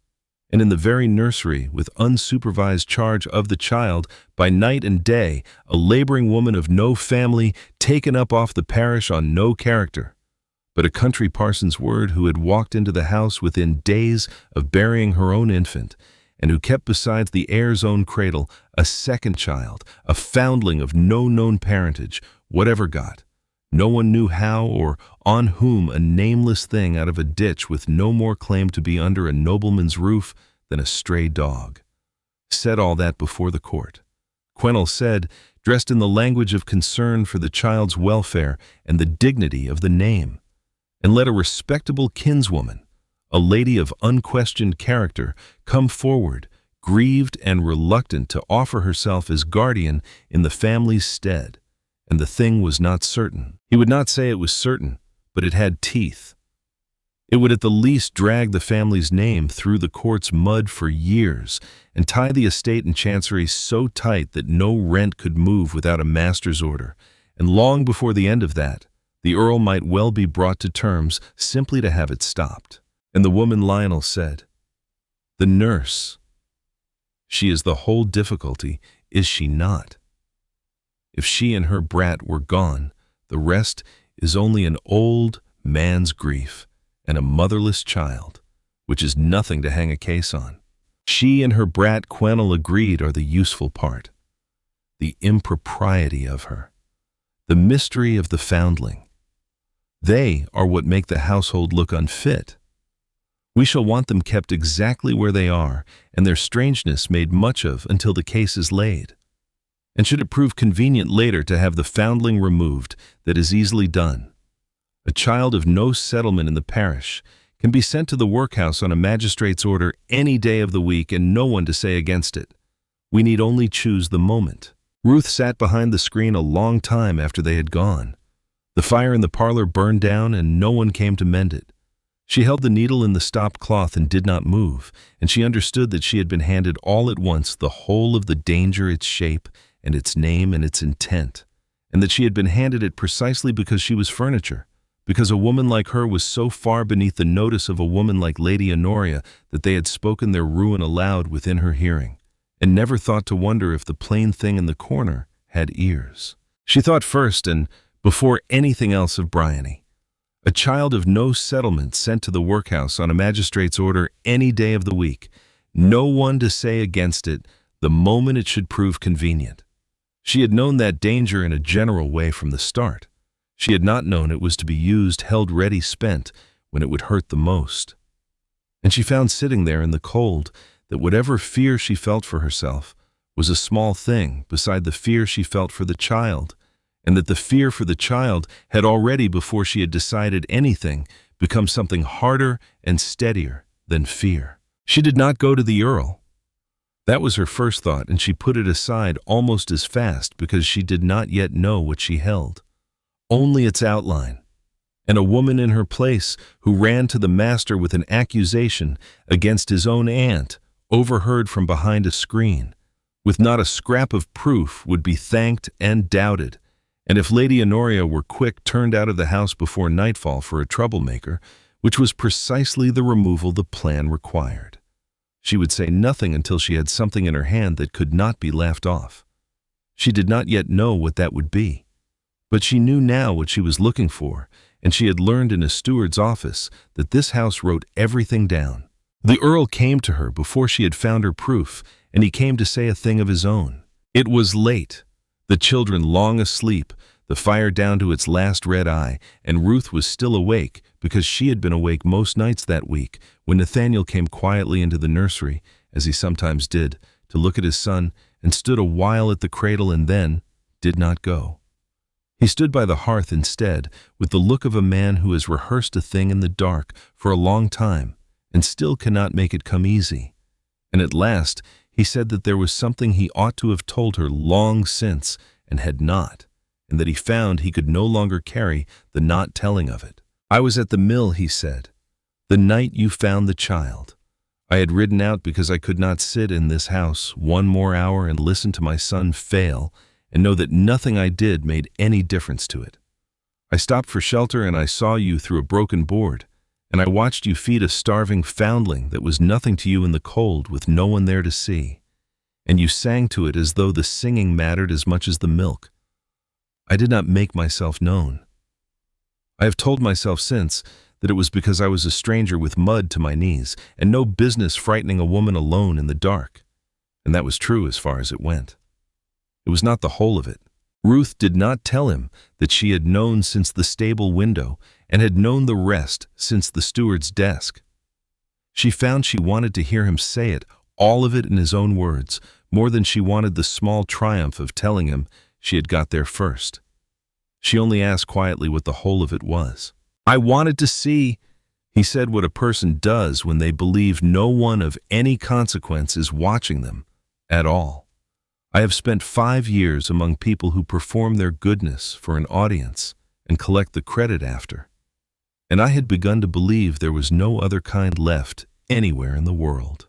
and in the very nursery, with unsupervised charge of the child, by night and day, a laboring woman of no family, taken up off the parish on no character, but a country parson's word, who had walked into the house within days of burying her own infant, and who kept besides the heir's own cradle a second child, a foundling of no known parentage, whatever got. No one knew how or on whom, a nameless thing out of a ditch with no more claim to be under a nobleman's roof than a stray dog. Said all that before the court. Quennell said, dressed in the language of concern for the child's welfare and the dignity of the name, and let a respectable kinswoman, a lady of unquestioned character, come forward, grieved and reluctant to offer herself as guardian in the family's stead. And the thing was not certain. He would not say it was certain, but it had teeth. It would at the least drag the family's name through the court's mud for years and tie the estate and chancery so tight that no rent could move without a master's order. And long before the end of that, the earl might well be brought to terms simply to have it stopped. And the woman Lionel said, "The nurse. She is the whole difficulty, is she not?" If she and her brat were gone, the rest is only an old man's grief and a motherless child, which is nothing to hang a case on. She and her brat, Quennell agreed, are the useful part. The impropriety of her. The mystery of the foundling. They are what make the household look unfit. We shall want them kept exactly where they are, and their strangeness made much of until the case is laid. And should it prove convenient later to have the foundling removed, that is easily done. A child of no settlement in the parish can be sent to the workhouse on a magistrate's order any day of the week and no one to say against it. We need only choose the moment. Ruth sat behind the screen a long time after they had gone. The fire in the parlor burned down and no one came to mend it. She held the needle in the stopped cloth and did not move, and she understood that she had been handed all at once the whole of the danger, its shape, and its name and its intent, and that she had been handed it precisely because she was furniture, because a woman like her was so far beneath the notice of a woman like Lady Honoria that they had spoken their ruin aloud within her hearing, and never thought to wonder if the plain thing in the corner had ears. She thought first and before anything else of Bryony. A child of no settlement sent to the workhouse on a magistrate's order any day of the week, no one to say against it the moment it should prove convenient. She had known that danger in a general way from the start. She had not known it was to be used, held ready, spent, when it would hurt the most. And she found sitting there in the cold that whatever fear she felt for herself was a small thing beside the fear she felt for the child, and that the fear for the child had already, before she had decided anything, become something harder and steadier than fear. She did not go to the Earl. That was her first thought, and she put it aside almost as fast because she did not yet know what she held. Only its outline, and a woman in her place who ran to the master with an accusation against his own aunt, overheard from behind a screen, with not a scrap of proof, would be thanked and doubted, and if Lady Honoria were quick, turned out of the house before nightfall for a troublemaker, which was precisely the removal the plan required. She would say nothing until she had something in her hand that could not be laughed off. She did not yet know what that would be, but she knew now what she was looking for, and she had learned in a steward's office that this house wrote everything down. The Earl came to her before she had found her proof, and he came to say a thing of his own. It was late, the children long asleep, the fire down to its last red eye, and Ruth was still awake because she had been awake most nights that week when Nathaniel came quietly into the nursery, as he sometimes did, to look at his son, and stood a while at the cradle and then did not go. He stood by the hearth instead, with the look of a man who has rehearsed a thing in the dark for a long time and still cannot make it come easy. And at last he said that there was something he ought to have told her long since and had not, and that he found he could no longer carry the not telling of it. I was at the mill, he said, the night you found the child. I had ridden out because I could not sit in this house one more hour and listen to my son fail and know that nothing I did made any difference to it. I stopped for shelter and I saw you through a broken board, and I watched you feed a starving foundling that was nothing to you in the cold with no one there to see, and you sang to it as though the singing mattered as much as the milk. I did not make myself known. I have told myself since that it was because I was a stranger with mud to my knees and no business frightening a woman alone in the dark, and that was true as far as it went. It was not the whole of it. Ruth did not tell him that she had known since the stable window and had known the rest since the steward's desk. She found she wanted to hear him say it, all of it in his own words, more than she wanted the small triumph of telling him she had got there first. She only asked quietly what the whole of it was. I wanted to see, he said, what a person does when they believe no one of any consequence is watching them at all. I have spent 5 years among people who perform their goodness for an audience and collect the credit after, and I had begun to believe there was no other kind left anywhere in the world.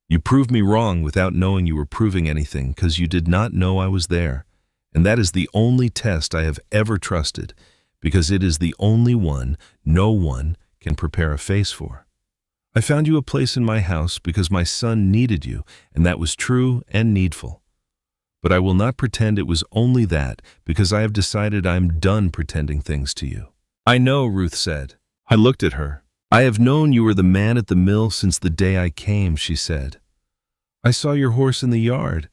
You proved me wrong without knowing you were proving anything because you did not know I was there, and that is the only test I have ever trusted because it is the only one no one can prepare a face for. I found you a place in my house because my son needed you, and that was true and needful. but I will not pretend it was only that, because I have decided I am done pretending things to you." "I know," Ruth said. I looked at her. "I have known you were the man at the mill since the day I came," she said. "I saw your horse in the yard,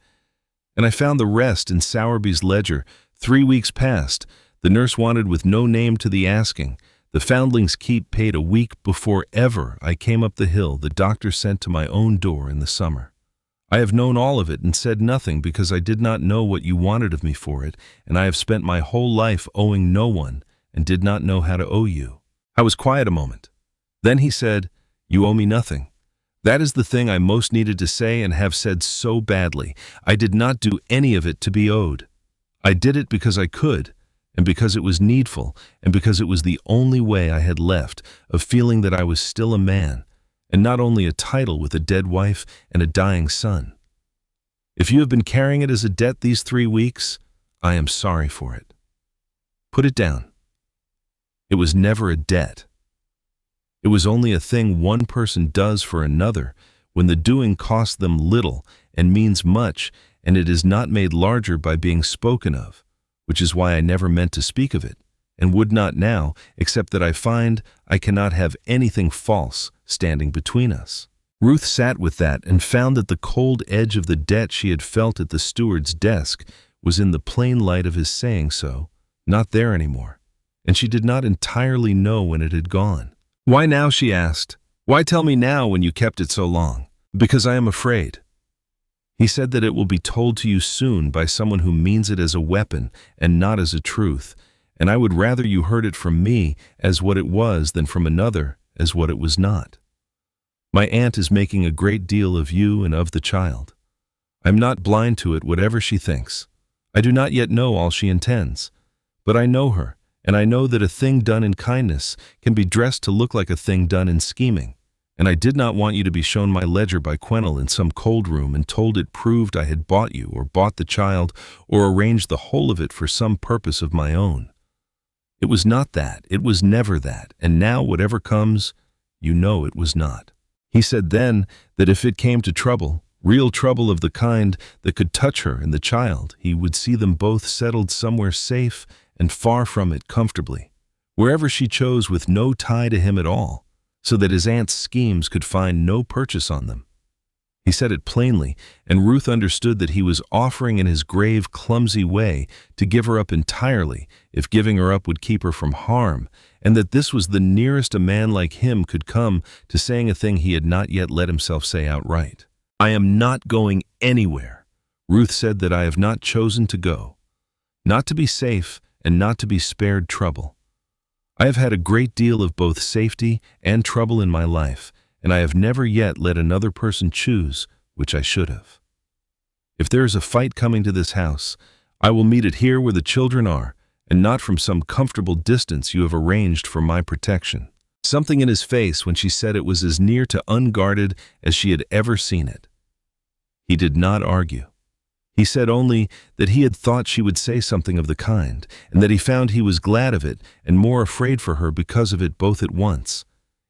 and I found the rest in Sowerby's ledger. 3 weeks passed. The nurse wanted with no name to the asking. The Foundlings' Keep paid a week before ever I came up the hill the doctor sent to my own door in the summer. I have known all of it and said nothing because I did not know what you wanted of me for it, and I have spent my whole life owing no one and did not know how to owe you." I was quiet a moment. Then he said, "You owe me nothing. That is the thing I most needed to say and have said so badly. I did not do any of it to be owed. I did it because I could, and because it was needful, and because it was the only way I had left of feeling that I was still a man, and not only a title with a dead wife and a dying son. If you have been carrying it as a debt these 3 weeks, I am sorry for it. Put it down. It was never a debt. It was only a thing one person does for another when the doing costs them little and means much, and it is not made larger by being spoken of, which is why I never meant to speak of it, and would not now, except that I find I cannot have anything false standing between us." Ruth sat with that and found that the cold edge of the debt she had felt at the steward's desk was in the plain light of his saying so, not there anymore, and she did not entirely know when it had gone. "Why now?" she asked. "Why tell me now when you kept it so long?" "Because I am afraid. He said that it will be told to you soon by someone who means it as a weapon and not as a truth, and I would rather you heard it from me as what it was than from another as what it was not. My aunt is making a great deal of you and of the child. I am not blind to it, whatever she thinks. I do not yet know all she intends, but I know her, and I know that a thing done in kindness can be dressed to look like a thing done in scheming, and I did not want you to be shown my ledger by Quennell in some cold room and told it proved I had bought you or bought the child or arranged the whole of it for some purpose of my own. It was not that, it was never that, and now whatever comes, you know it was not. He said then that if it came to trouble, real trouble of the kind that could touch her and the child, he would see them both settled somewhere safe and far from it comfortably, wherever she chose, with no tie to him at all, so that his aunt's schemes could find no purchase on them. He said it plainly, and Ruth understood that he was offering in his grave, clumsy way to give her up entirely if giving her up would keep her from harm, and that this was the nearest a man like him could come to saying a thing he had not yet let himself say outright. "I am not going anywhere." Ruth said that I have not chosen to go, not to be safe and not to be spared trouble. I have had a great deal of both safety and trouble in my life, and I have never yet let another person choose which I should have. If there is a fight coming to this house, I will meet it here where the children are, and not from some comfortable distance you have arranged for my protection. Something in his face when she said it was as near to unguarded as she had ever seen it. He did not argue. He said only that he had thought she would say something of the kind, and that he found he was glad of it and more afraid for her because of it both at once.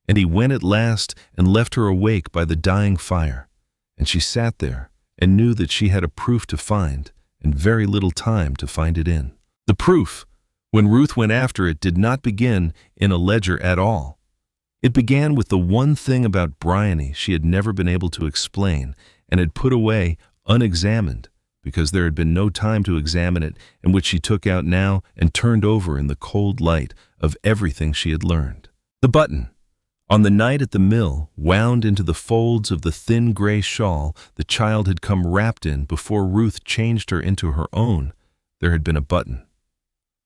And he went at last and left her awake by the dying fire, and she sat there and knew that she had a proof to find and very little time to find it in. The proof, when Ruth went after it, did not begin in a ledger at all. It began with the one thing about Bryony she had never been able to explain and had put away unexamined, because there had been no time to examine it, and which she took out now and turned over in the cold light of everything she had learned. The button, on the night at the mill, wound into the folds of the thin gray shawl the child had come wrapped in before Ruth changed her into her own, there had been a button.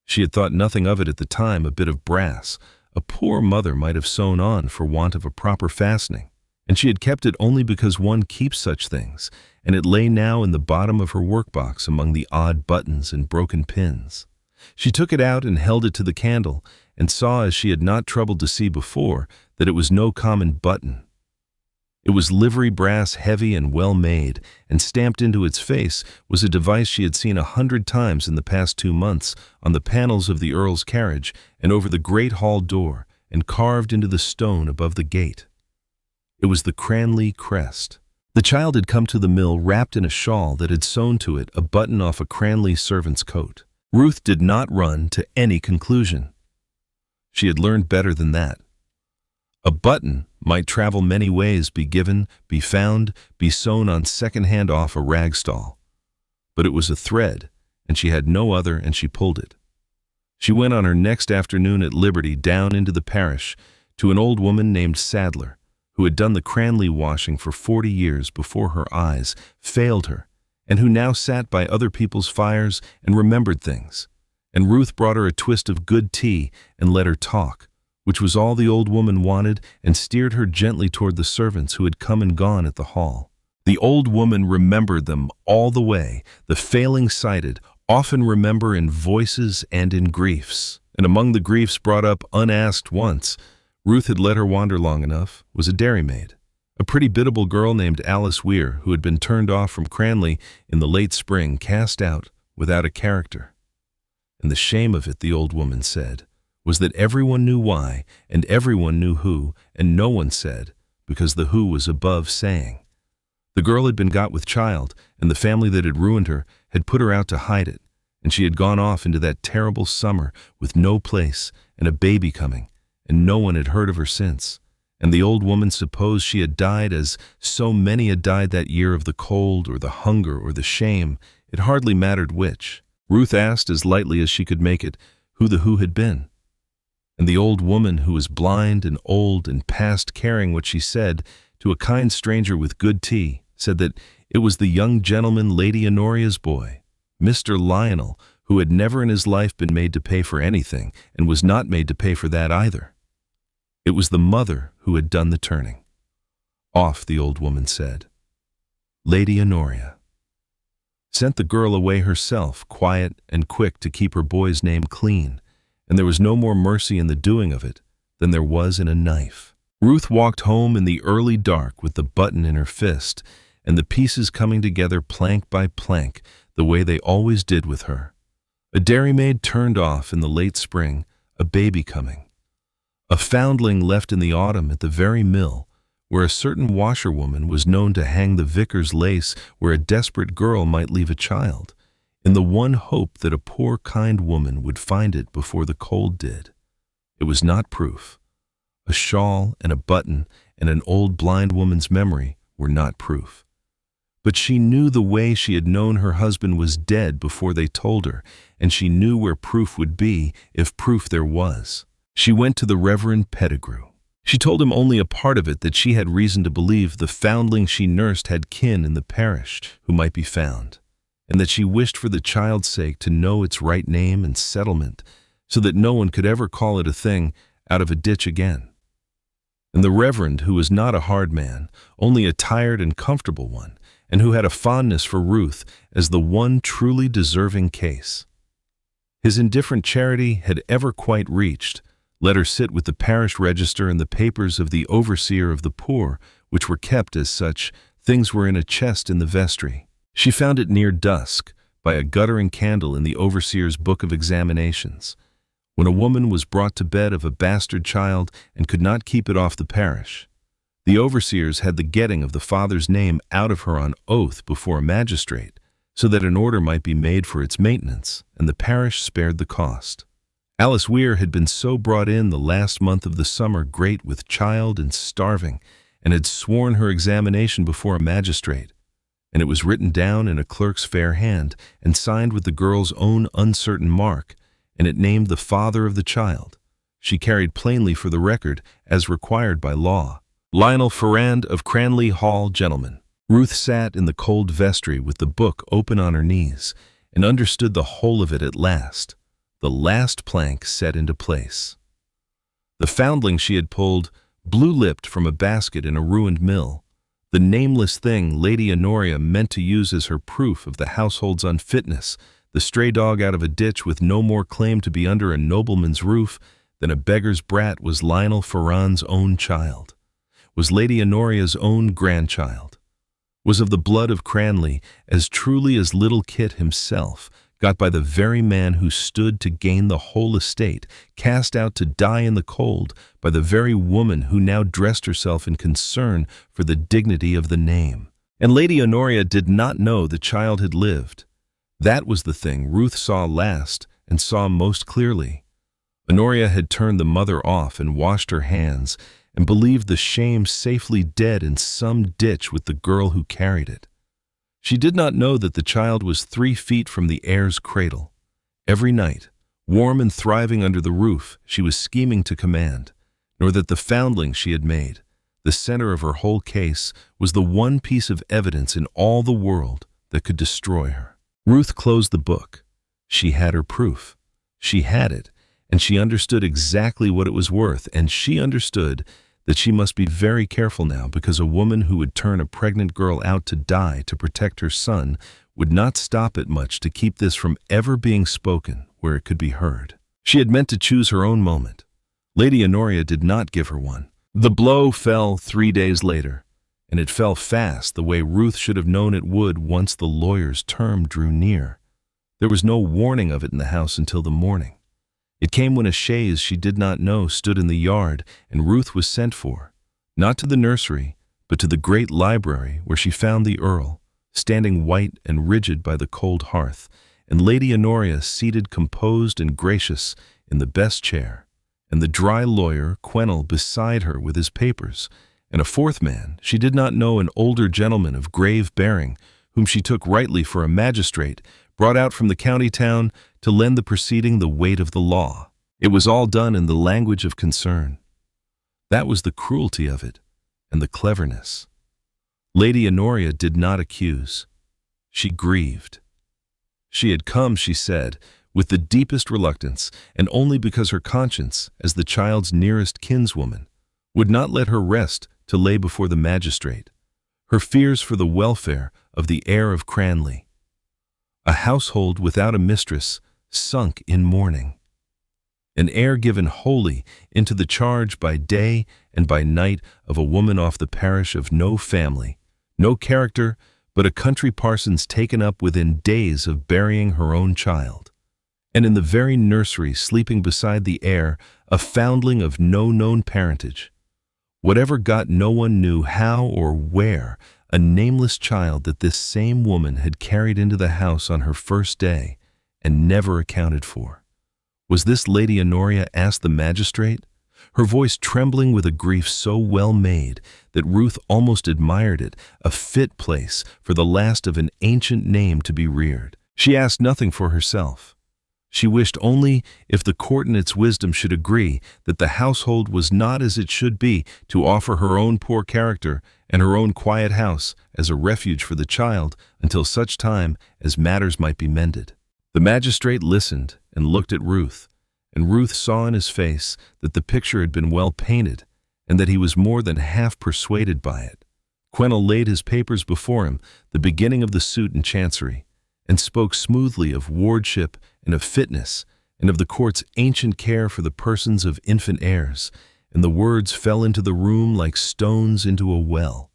She had thought nothing of it at the time, a bit of brass, a poor mother might have sewn on for want of a proper fastening, and she had kept it only because one keeps such things, and it lay now in the bottom of her workbox among the odd buttons and broken pins. She took it out and held it to the candle, and saw, as she had not troubled to see before, that it was no common button. It was livery brass, heavy and well made, and stamped into its face was a device she had seen 100 times in the past 2 months on the panels of the Earl's carriage and over the great hall door, and carved into the stone above the gate. It was the Cranley crest. The child had come to the mill wrapped in a shawl that had sewn to it a button off a Cranley servant's coat. Ruth did not run to any conclusion. She had learned better than that. A button might travel many ways, be given, be found, be sewn on second-hand off a rag stall. But it was a thread, and she had no other, and she pulled it. She went on her next afternoon at liberty down into the parish to an old woman named Sadler, who had done the Cranley washing for 40 years before her eyes failed her, and who now sat by other people's fires and remembered things. And Ruth brought her a twist of good tea and let her talk, which was all the old woman wanted, and steered her gently toward the servants who had come and gone at the hall. The old woman remembered them all the way. The failing-sighted often remember in voices and in griefs. And among the griefs brought up unasked once, Ruth had let her wander long enough, was a dairymaid, a pretty biddable girl named Alice Weir, who had been turned off from Cranley in the late spring, cast out without a character. And the shame of it, the old woman said, was that everyone knew why, and everyone knew who, and no one said, because the who was above saying. The girl had been got with child, and the family that had ruined her had put her out to hide it, and she had gone off into that terrible summer with no place and a baby coming, and no one had heard of her since. And the old woman supposed she had died as so many had died that year of the cold or the hunger or the shame. It hardly mattered which. Ruth asked as lightly as she could make it who the who had been. And the old woman, who was blind and old and past caring what she said, to a kind stranger with good tea, said that it was the young gentleman Lady Honoria's boy, Mr. Lionel, who had never in his life been made to pay for anything, and was not made to pay for that either. It was the mother who had done the turning. Off, the old woman said. Lady Honoria sent the girl away herself, quiet and quick, to keep her boy's name clean, and there was no more mercy in the doing of it than there was in a knife. Ruth walked home in the early dark with the button in her fist, and the pieces coming together plank by plank, the way they always did with her. A dairymaid turned off in the late spring, a baby coming. A foundling left in the autumn at the very mill, where a certain washerwoman was known to hang the vicar's lace where a desperate girl might leave a child, in the one hope that a poor kind woman would find it before the cold did. It was not proof. A shawl and a button and an old blind woman's memory were not proof. But she knew the way she had known her husband was dead before they told her, and she knew where proof would be if proof there was. She went to the Reverend Pettigrew. She told him only a part of it, that she had reason to believe the foundling she nursed had kin in the parish who might be found, and that she wished for the child's sake to know its right name and settlement, so that no one could ever call it a thing out of a ditch again. And the Reverend, who was not a hard man, only a tired and comfortable one, and who had a fondness for Ruth as the one truly deserving case. His indifferent charity had ever quite reached, let her sit with the parish register and the papers of the overseer of the poor, which were kept as such things were in a chest in the vestry. She found it near dusk, by a guttering candle in the overseer's book of examinations, when a woman was brought to bed of a bastard child and could not keep it off the parish. The overseers had the getting of the father's name out of her on oath before a magistrate, so that an order might be made for its maintenance, and the parish spared the cost. Alice Weir had been so brought in the last month of the summer, great with child and starving, and had sworn her examination before a magistrate, and it was written down in a clerk's fair hand, and signed with the girl's own uncertain mark, and it named the father of the child. She carried plainly for the record, as required by law, Lionel Ferrand of Cranley Hall, gentleman. Ruth sat in the cold vestry with the book open on her knees, and understood the whole of it at last, the last plank set into place. The foundling she had pulled, blue-lipped from a basket in a ruined mill, the nameless thing Lady Honoria meant to use as her proof of the household's unfitness, the stray dog out of a ditch with no more claim to be under a nobleman's roof than a beggar's brat, was Lionel Ferrand's own child, was Lady Honoria's own grandchild, was of the blood of Cranley as truly as little Kit himself, got by the very man who stood to gain the whole estate, cast out to die in the cold by the very woman who now dressed herself in concern for the dignity of the name. And Lady Honoria did not know the child had lived. That was the thing Ruth saw last and saw most clearly. Honoria had turned the mother off and washed her hands and believed the shame safely dead in some ditch with the girl who carried it. She did not know that the child was 3 feet from the heir's cradle. Every night, warm and thriving under the roof, she was scheming to command, nor that the foundling she had made, the center of her whole case, was the one piece of evidence in all the world that could destroy her. Ruth closed the book. She had her proof. She had it, and she understood exactly what it was worth, and she understood that she must be very careful now, because a woman who would turn a pregnant girl out to die to protect her son would not stop at much to keep this from ever being spoken where it could be heard. She had meant to choose her own moment. Lady Honoria did not give her one. The blow fell 3 days later, and it fell fast, the way Ruth should have known it would once the lawyer's term drew near. There was no warning of it in the house until the morning. It came when a chaise she did not know stood in the yard, and Ruth was sent for, not to the nursery, but to the great library, where she found the Earl, standing white and rigid by the cold hearth, and Lady Honoria seated composed and gracious in the best chair, and the dry lawyer, Quennell, beside her with his papers, and a fourth man, she did not know, an older gentleman of grave bearing, whom she took rightly for a magistrate, brought out from the county town to lend the proceeding the weight of the law. It was all done in the language of concern. That was the cruelty of it, and the cleverness. Lady Honoria did not accuse. She grieved. She had come, she said, with the deepest reluctance, and only because her conscience, as the child's nearest kinswoman, would not let her rest to lay before the magistrate her fears for the welfare of the heir of Cranley. A household without a mistress, sunk in mourning. An heir given wholly into the charge by day and by night of a woman off the parish, of no family, no character, but a country parson's, taken up within days of burying her own child. And in the very nursery, sleeping beside the heir, a foundling of no known parentage. Whatever got, no one knew how or where, a nameless child that this same woman had carried into the house on her first day and never accounted for. Was this Lady Honoria? Asked the magistrate, her voice trembling with a grief so well made that Ruth almost admired it, a fit place for the last of an ancient name to be reared. She asked nothing for herself. She wished only, if the court in its wisdom should agree that the household was not as it should be, to offer her own poor character and her own quiet house as a refuge for the child until such time as matters might be mended. The magistrate listened and looked at Ruth, and Ruth saw in his face that the picture had been well painted and that he was more than half persuaded by it. Quennell laid his papers before him, the beginning of the suit in Chancery, and spoke smoothly of wardship and of fitness, and of the court's ancient care for the persons of infant heirs, and the words fell into the room like stones into a well,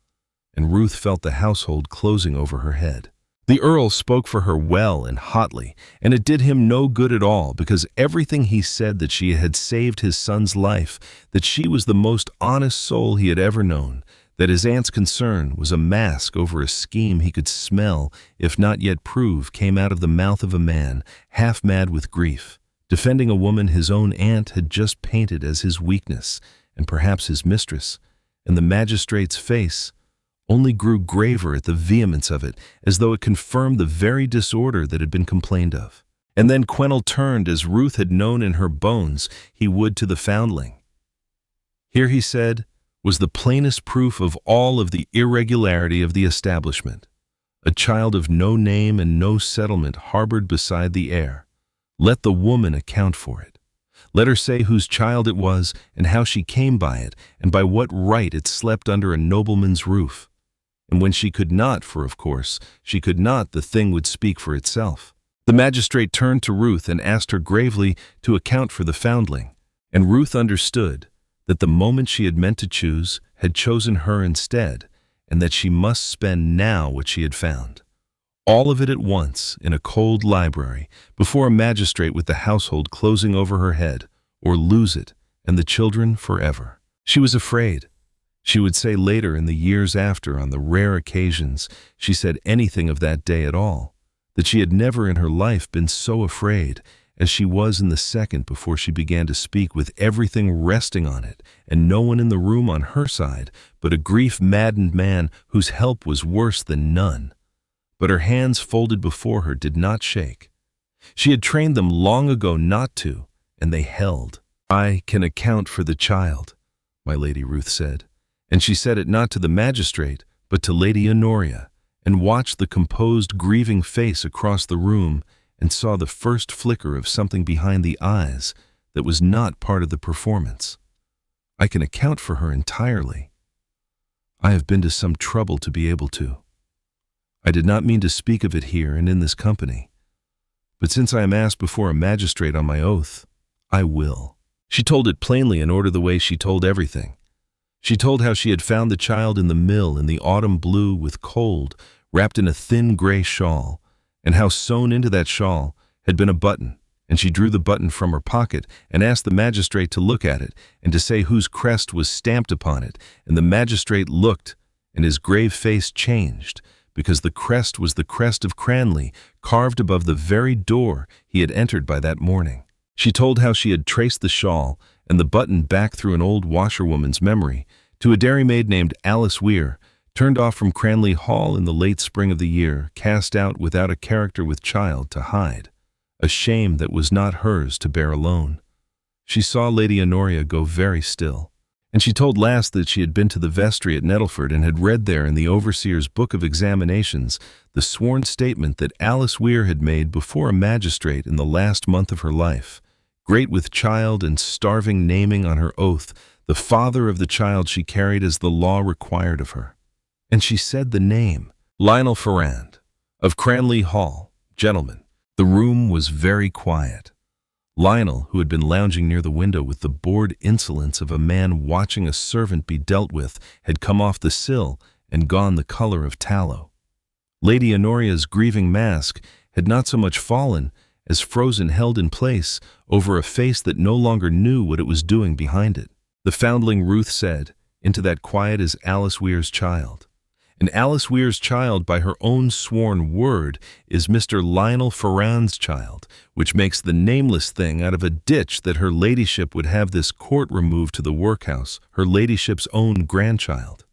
and Ruth felt the household closing over her head. The Earl spoke for her well and hotly, and it did him no good at all, because everything he said, that she had saved his son's life, that she was the most honest soul he had ever known, that his aunt's concern was a mask over a scheme he could smell, if not yet prove, came out of the mouth of a man, half mad with grief, defending a woman his own aunt had just painted as his weakness, and perhaps his mistress, and the magistrate's face only grew graver at the vehemence of it, as though it confirmed the very disorder that had been complained of. And then Quennell turned, as Ruth had known in her bones he would, to the foundling. Here, he said, was the plainest proof of all of the irregularity of the establishment. A child of no name and no settlement harbored beside the heir. Let the woman account for it. Let her say whose child it was, and how she came by it, and by what right it slept under a nobleman's roof. And when she could not, for of course she could not, the thing would speak for itself. The magistrate turned to Ruth and asked her gravely to account for the foundling, and Ruth understood that the moment she had meant to choose had chosen her instead, and that she must spend now what she had found. All of it at once, in a cold library, before a magistrate, with the household closing over her head, or lose it, and the children forever. She was afraid. She would say later in the years after, on the rare occasions she said anything of that day at all, that she had never in her life been so afraid as she was in the second before she began to speak, with everything resting on it and no one in the room on her side but a grief-maddened man whose help was worse than none. But her hands folded before her did not shake. She had trained them long ago not to, and they held. "I can account for the child," my Lady Ruth said, and she said it not to the magistrate but to Lady Honoria, and watched the composed, grieving face across the room and saw the first flicker of something behind the eyes that was not part of the performance. "I can account for her entirely. I have been to some trouble to be able to. I did not mean to speak of it here and in this company, but since I am asked before a magistrate on my oath, I will." She told it plainly in order the way she told everything. She told how she had found the child in the mill in the autumn blue with cold, wrapped in a thin gray shawl, and how sewn into that shawl had been a button, and she drew the button from her pocket and asked the magistrate to look at it and to say whose crest was stamped upon it, and the magistrate looked, and his grave face changed, because the crest was the crest of Cranley, carved above the very door he had entered by that morning. She told how she had traced the shawl and the button back through an old washerwoman's memory to a dairymaid named Alice Weir, turned off from Cranley Hall in the late spring of the year, cast out without a character with child to hide, a shame that was not hers to bear alone. She saw Lady Honoria go very still, and she told last that she had been to the vestry at Nettleford and had read there in the overseer's book of examinations the sworn statement that Alice Weir had made before a magistrate in the last month of her life, great with child and starving, naming on her oath the father of the child she carried as the law required of her. And she said the name, Lionel Ferrand, of Cranley Hall, gentleman. The room was very quiet. Lionel, who had been lounging near the window with the bored insolence of a man watching a servant be dealt with, had come off the sill and gone the color of tallow. Lady Honoria's grieving mask had not so much fallen as frozen, held in place over a face that no longer knew what it was doing behind it. The foundling Ruth said, "Into that quiet is Alice Weir's child. And Alice Weir's child, by her own sworn word, is Mr. Lionel Ferrand's child, which makes the nameless thing out of a ditch that her ladyship would have this court removed to the workhouse, her ladyship's own grandchild.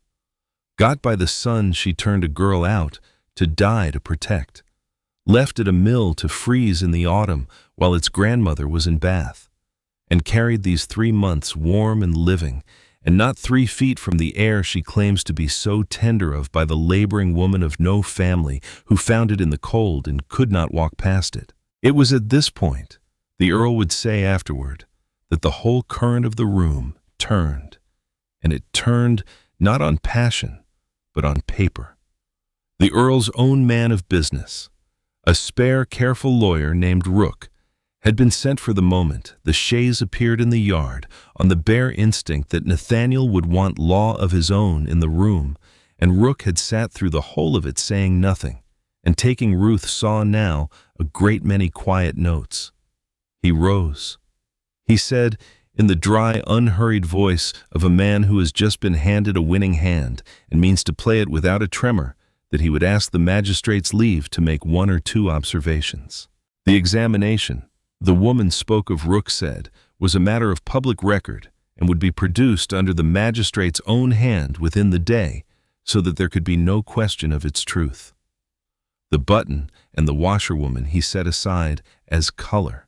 Got by the sun she turned a girl out, to die to protect. Left at a mill to freeze in the autumn while its grandmother was in Bath, and carried these 3 months warm and living, and not 3 feet from the air she claims to be so tender of by the laboring woman of no family who found it in the cold and could not walk past it." It was at this point, the Earl would say afterward, that the whole current of the room turned, and it turned not on passion, but on paper. The Earl's own man of business, a spare, careful lawyer named Rooke, had been sent for the moment the chaise appeared in the yard, on the bare instinct that Nathaniel would want law of his own in the room, and Rooke had sat through the whole of it saying nothing, and taking Ruth saw now a great many quiet notes. He rose. He said, in the dry, unhurried voice of a man who has just been handed a winning hand and means to play it without a tremor, that he would ask the magistrate's leave to make 1 or 2 observations. The examination, the woman spoke of, Rooke said, was a matter of public record and would be produced under the magistrate's own hand within the day, so that there could be no question of its truth. The button and the washerwoman he set aside as color.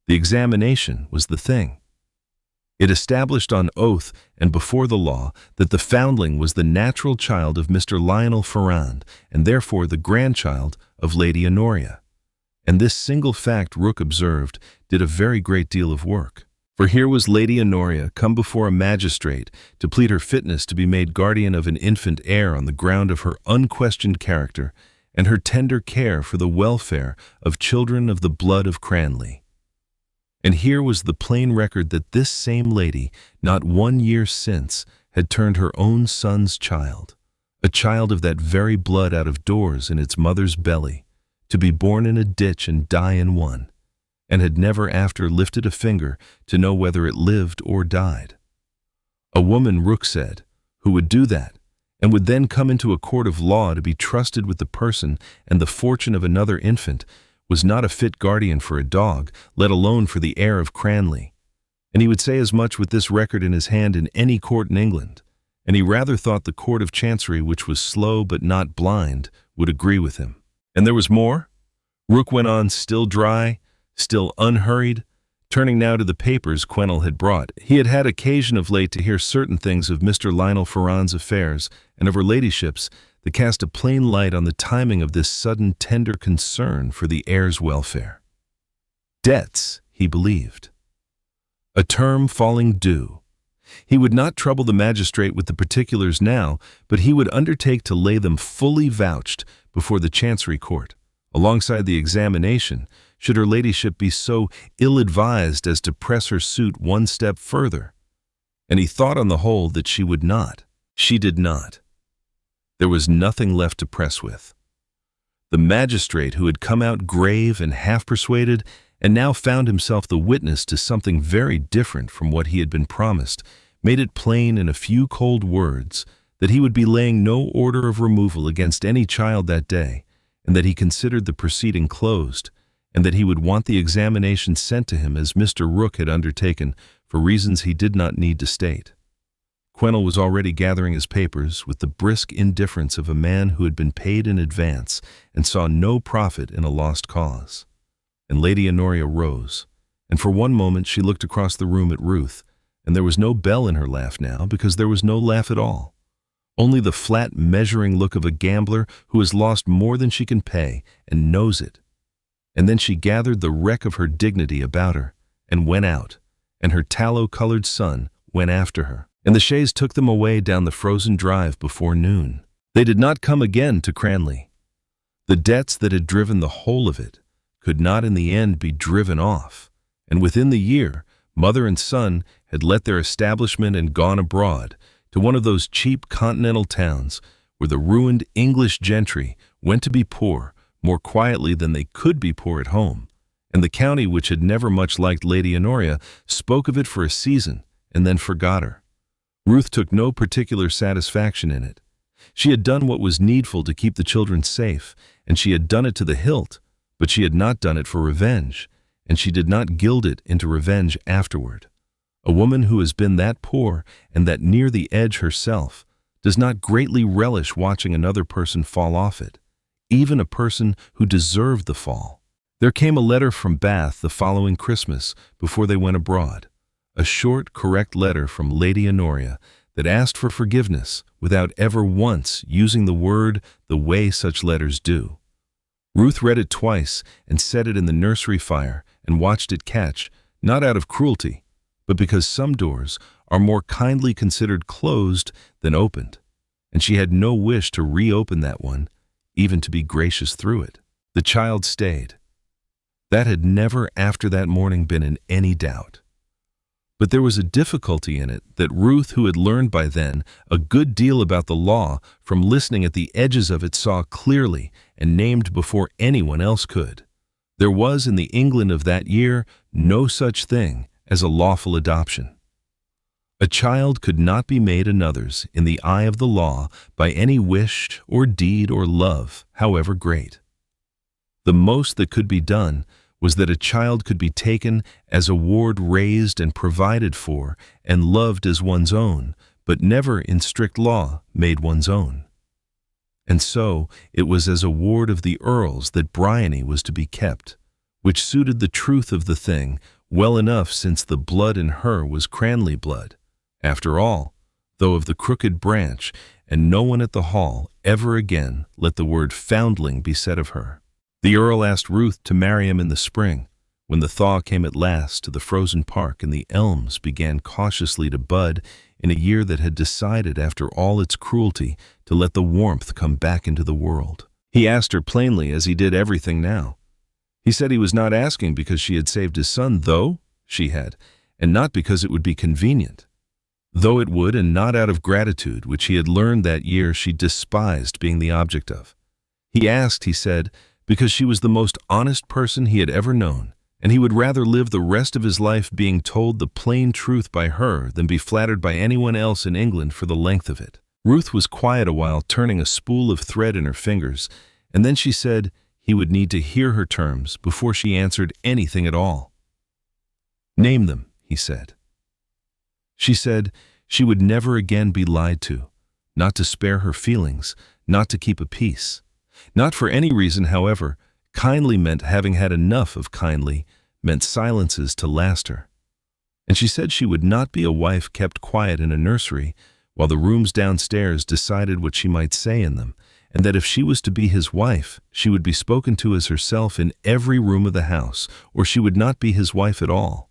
The examination was the thing. It established on oath and before the law that the foundling was the natural child of Mr. Lionel Ferrand, and therefore the grandchild of Lady Honoria. And this single fact, Rooke observed, did a very great deal of work. For here was Lady Honoria come before a magistrate to plead her fitness to be made guardian of an infant heir on the ground of her unquestioned character and her tender care for the welfare of children of the blood of Cranley. And here was the plain record that this same lady, not 1 year since, had turned her own son's child, a child of that very blood out of doors in its mother's belly, to be born in a ditch and die in one, and had never after lifted a finger to know whether it lived or died. A woman, Rooke said, who would do that, and would then come into a court of law to be trusted with the person and the fortune of another infant, was not a fit guardian for a dog, let alone for the heir of Cranley. And he would say as much with this record in his hand in any court in England, and he rather thought the Court of Chancery, which was slow but not blind, would agree with him. And there was more? Rook went on, still dry, still unhurried, turning now to the papers Quennell had brought. He had had occasion of late to hear certain things of Mr. Lionel Ferron's affairs and of her ladyship's that cast a plain light on the timing of this sudden tender concern for the heir's welfare. Debts, he believed. A term falling due. He would not trouble the magistrate with the particulars now, but he would undertake to lay them fully vouched before the Chancery Court, alongside the examination, should her ladyship be so ill-advised as to press her suit one step further. And he thought on the whole that she would not. She did not. There was nothing left to press with. The magistrate, who had come out grave and half-persuaded, and now found himself the witness to something very different from what he had been promised, made it plain in a few cold words that he would be laying no order of removal against any child that day, and that he considered the proceeding closed, and that he would want the examination sent to him as Mr. Rook had undertaken for reasons he did not need to state. Quennell was already gathering his papers with the brisk indifference of a man who had been paid in advance and saw no profit in a lost cause. And Lady Honoria rose, and for one moment she looked across the room at Ruth, and there was no bell in her laugh now because there was no laugh at all. Only the flat measuring look of a gambler who has lost more than she can pay and knows it. And then she gathered the wreck of her dignity about her and went out, and her tallow-colored son went after her. And the chaise took them away down the frozen drive before noon. They did not come again to Cranley. The debts that had driven the whole of it could not in the end be driven off, and within the year, mother and son had let their establishment and gone abroad to one of those cheap continental towns where the ruined English gentry went to be poor more quietly than they could be poor at home, and the county, which had never much liked Lady Honoria, spoke of it for a season and then forgot her. Ruth took no particular satisfaction in it. She had done what was needful to keep the children safe, and she had done it to the hilt, but she had not done it for revenge, and she did not gild it into revenge afterward. A woman who has been that poor and that near the edge herself does not greatly relish watching another person fall off it, even a person who deserved the fall. There came a letter from Bath the following Christmas before they went abroad. A short, correct letter from Lady Honoria that asked for forgiveness without ever once using the word the way such letters do. Ruth read it twice and set it in the nursery fire and watched it catch, not out of cruelty, but because some doors are more kindly considered closed than opened, and she had no wish to reopen that one, even to be gracious through it. The child stayed. That had never after that morning been in any doubt. But there was a difficulty in it that Ruth, who had learned by then a good deal about the law from listening at the edges of it, saw clearly and named before anyone else could. There was in the England of that year no such thing as a lawful adoption. A child could not be made another's in the eye of the law by any wish or deed or love, however great. The most that could be done was that a child could be taken as a ward, raised and provided for and loved as one's own, but never in strict law made one's own. And so it was as a ward of the Earl's that Bryony was to be kept, which suited the truth of the thing well enough, since the blood in her was Cranley blood, after all, though of the crooked branch, and no one at the Hall ever again let the word foundling be said of her. The Earl asked Ruth to marry him in the spring, when the thaw came at last to the frozen park and the elms began cautiously to bud in a year that had decided, after all its cruelty, to let the warmth come back into the world. He asked her plainly, as he did everything now. He said he was not asking because she had saved his son, though she had, and not because it would be convenient. Though it would, and not out of gratitude, which he had learned that year she despised being the object of. He asked, he said, because she was the most honest person he had ever known, and he would rather live the rest of his life being told the plain truth by her than be flattered by anyone else in England for the length of it. Ruth was quiet a while, turning a spool of thread in her fingers, and then she said he would need to hear her terms before she answered anything at all. "Name them," he said. She said she would never again be lied to, not to spare her feelings, not to keep a peace. Not for any reason, however. Kindly meant having had enough of kindly, meant silences to last her. And she said she would not be a wife kept quiet in a nursery while the rooms downstairs decided what she might say in them, and that if she was to be his wife, she would be spoken to as herself in every room of the house, or she would not be his wife at all.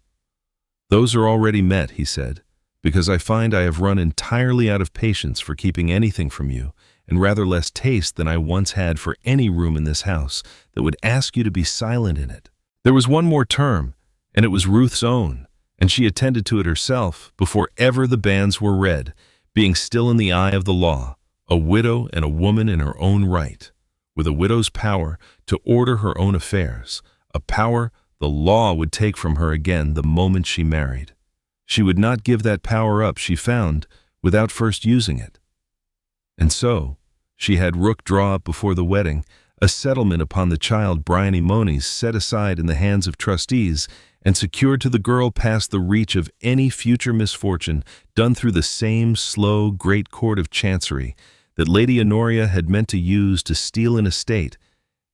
"Those are already met," he said, "because I find I have run entirely out of patience for keeping anything from you, and rather less taste than I once had for any room in this house that would ask you to be silent in it." There was one more term, and it was Ruth's own, and she attended to it herself before ever the banns were read, being still in the eye of the law, a widow and a woman in her own right, with a widow's power to order her own affairs, a power the law would take from her again the moment she married. She would not give that power up, she found, without first using it. And so, she had Rook draw up before the wedding a settlement upon the child Bryony Monies set aside in the hands of trustees and secured to the girl past the reach of any future misfortune, done through the same slow great court of chancery that Lady Honoria had meant to use to steal an estate,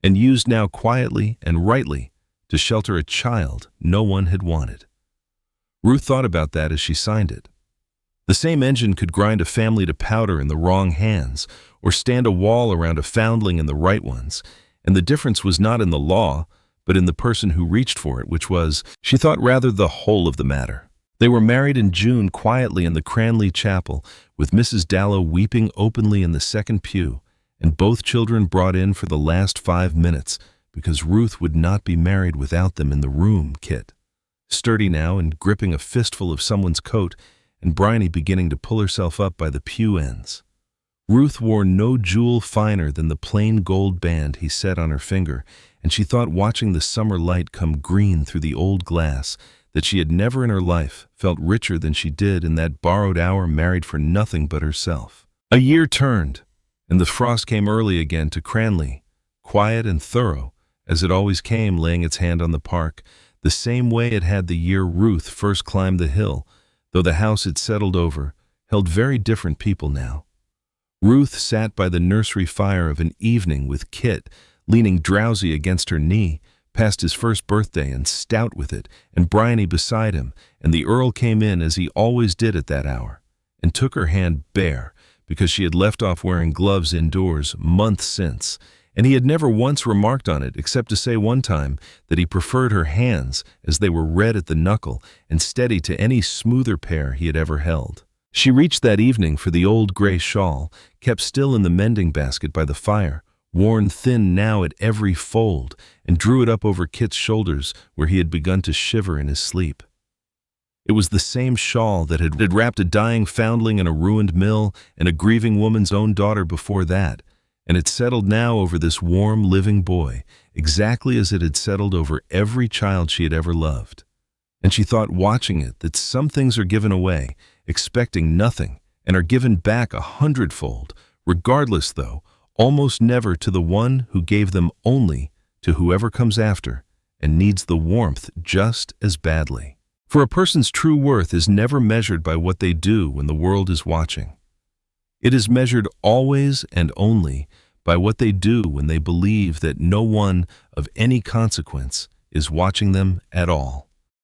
and used now quietly and rightly to shelter a child no one had wanted. Ruth thought about that as she signed it. The same engine could grind a family to powder in the wrong hands, or stand a wall around a foundling in the right ones, and the difference was not in the law, but in the person who reached for it, which was, she thought, rather the whole of the matter. They were married in June quietly in the Cranley Chapel, with Mrs. Dallow weeping openly in the second pew, and both children brought in for the last 5 minutes, because Ruth would not be married without them in the room kit. Sturdy now and gripping a fistful of someone's coat, and Bryony beginning to pull herself up by the pew ends. Ruth wore no jewel finer than the plain gold band he set on her finger, and she thought, watching the summer light come green through the old glass, that she had never in her life felt richer than she did in that borrowed hour married for nothing but herself. A year turned, and the frost came early again to Cranley, quiet and thorough, as it always came, laying its hand on the park, the same way it had the year Ruth first climbed the hill, though the house it settled over held very different people now. Ruth sat by the nursery fire of an evening with Kit, leaning drowsy against her knee, past his first birthday and stout with it, and Bryony beside him, and the Earl came in as he always did at that hour, and took her hand bare, because she had left off wearing gloves indoors months since, and he had never once remarked on it, except to say one time that he preferred her hands, as they were red at the knuckle and steady, to any smoother pair he had ever held. She reached that evening for the old gray shawl, kept still in the mending basket by the fire, worn thin now at every fold, and drew it up over Kit's shoulders where he had begun to shiver in his sleep. It was the same shawl that had wrapped a dying foundling in a ruined mill and a grieving woman's own daughter before that, and it settled now over this warm, living boy, exactly as it had settled over every child she had ever loved. And she thought, watching it, that some things are given away, expecting nothing, and are given back 100-fold, regardless, though, almost never to the one who gave them, only to whoever comes after and needs the warmth just as badly. For a person's true worth is never measured by what they do when the world is watching. It is measured always and only by what they do when they believe that no one of any consequence is watching them at all.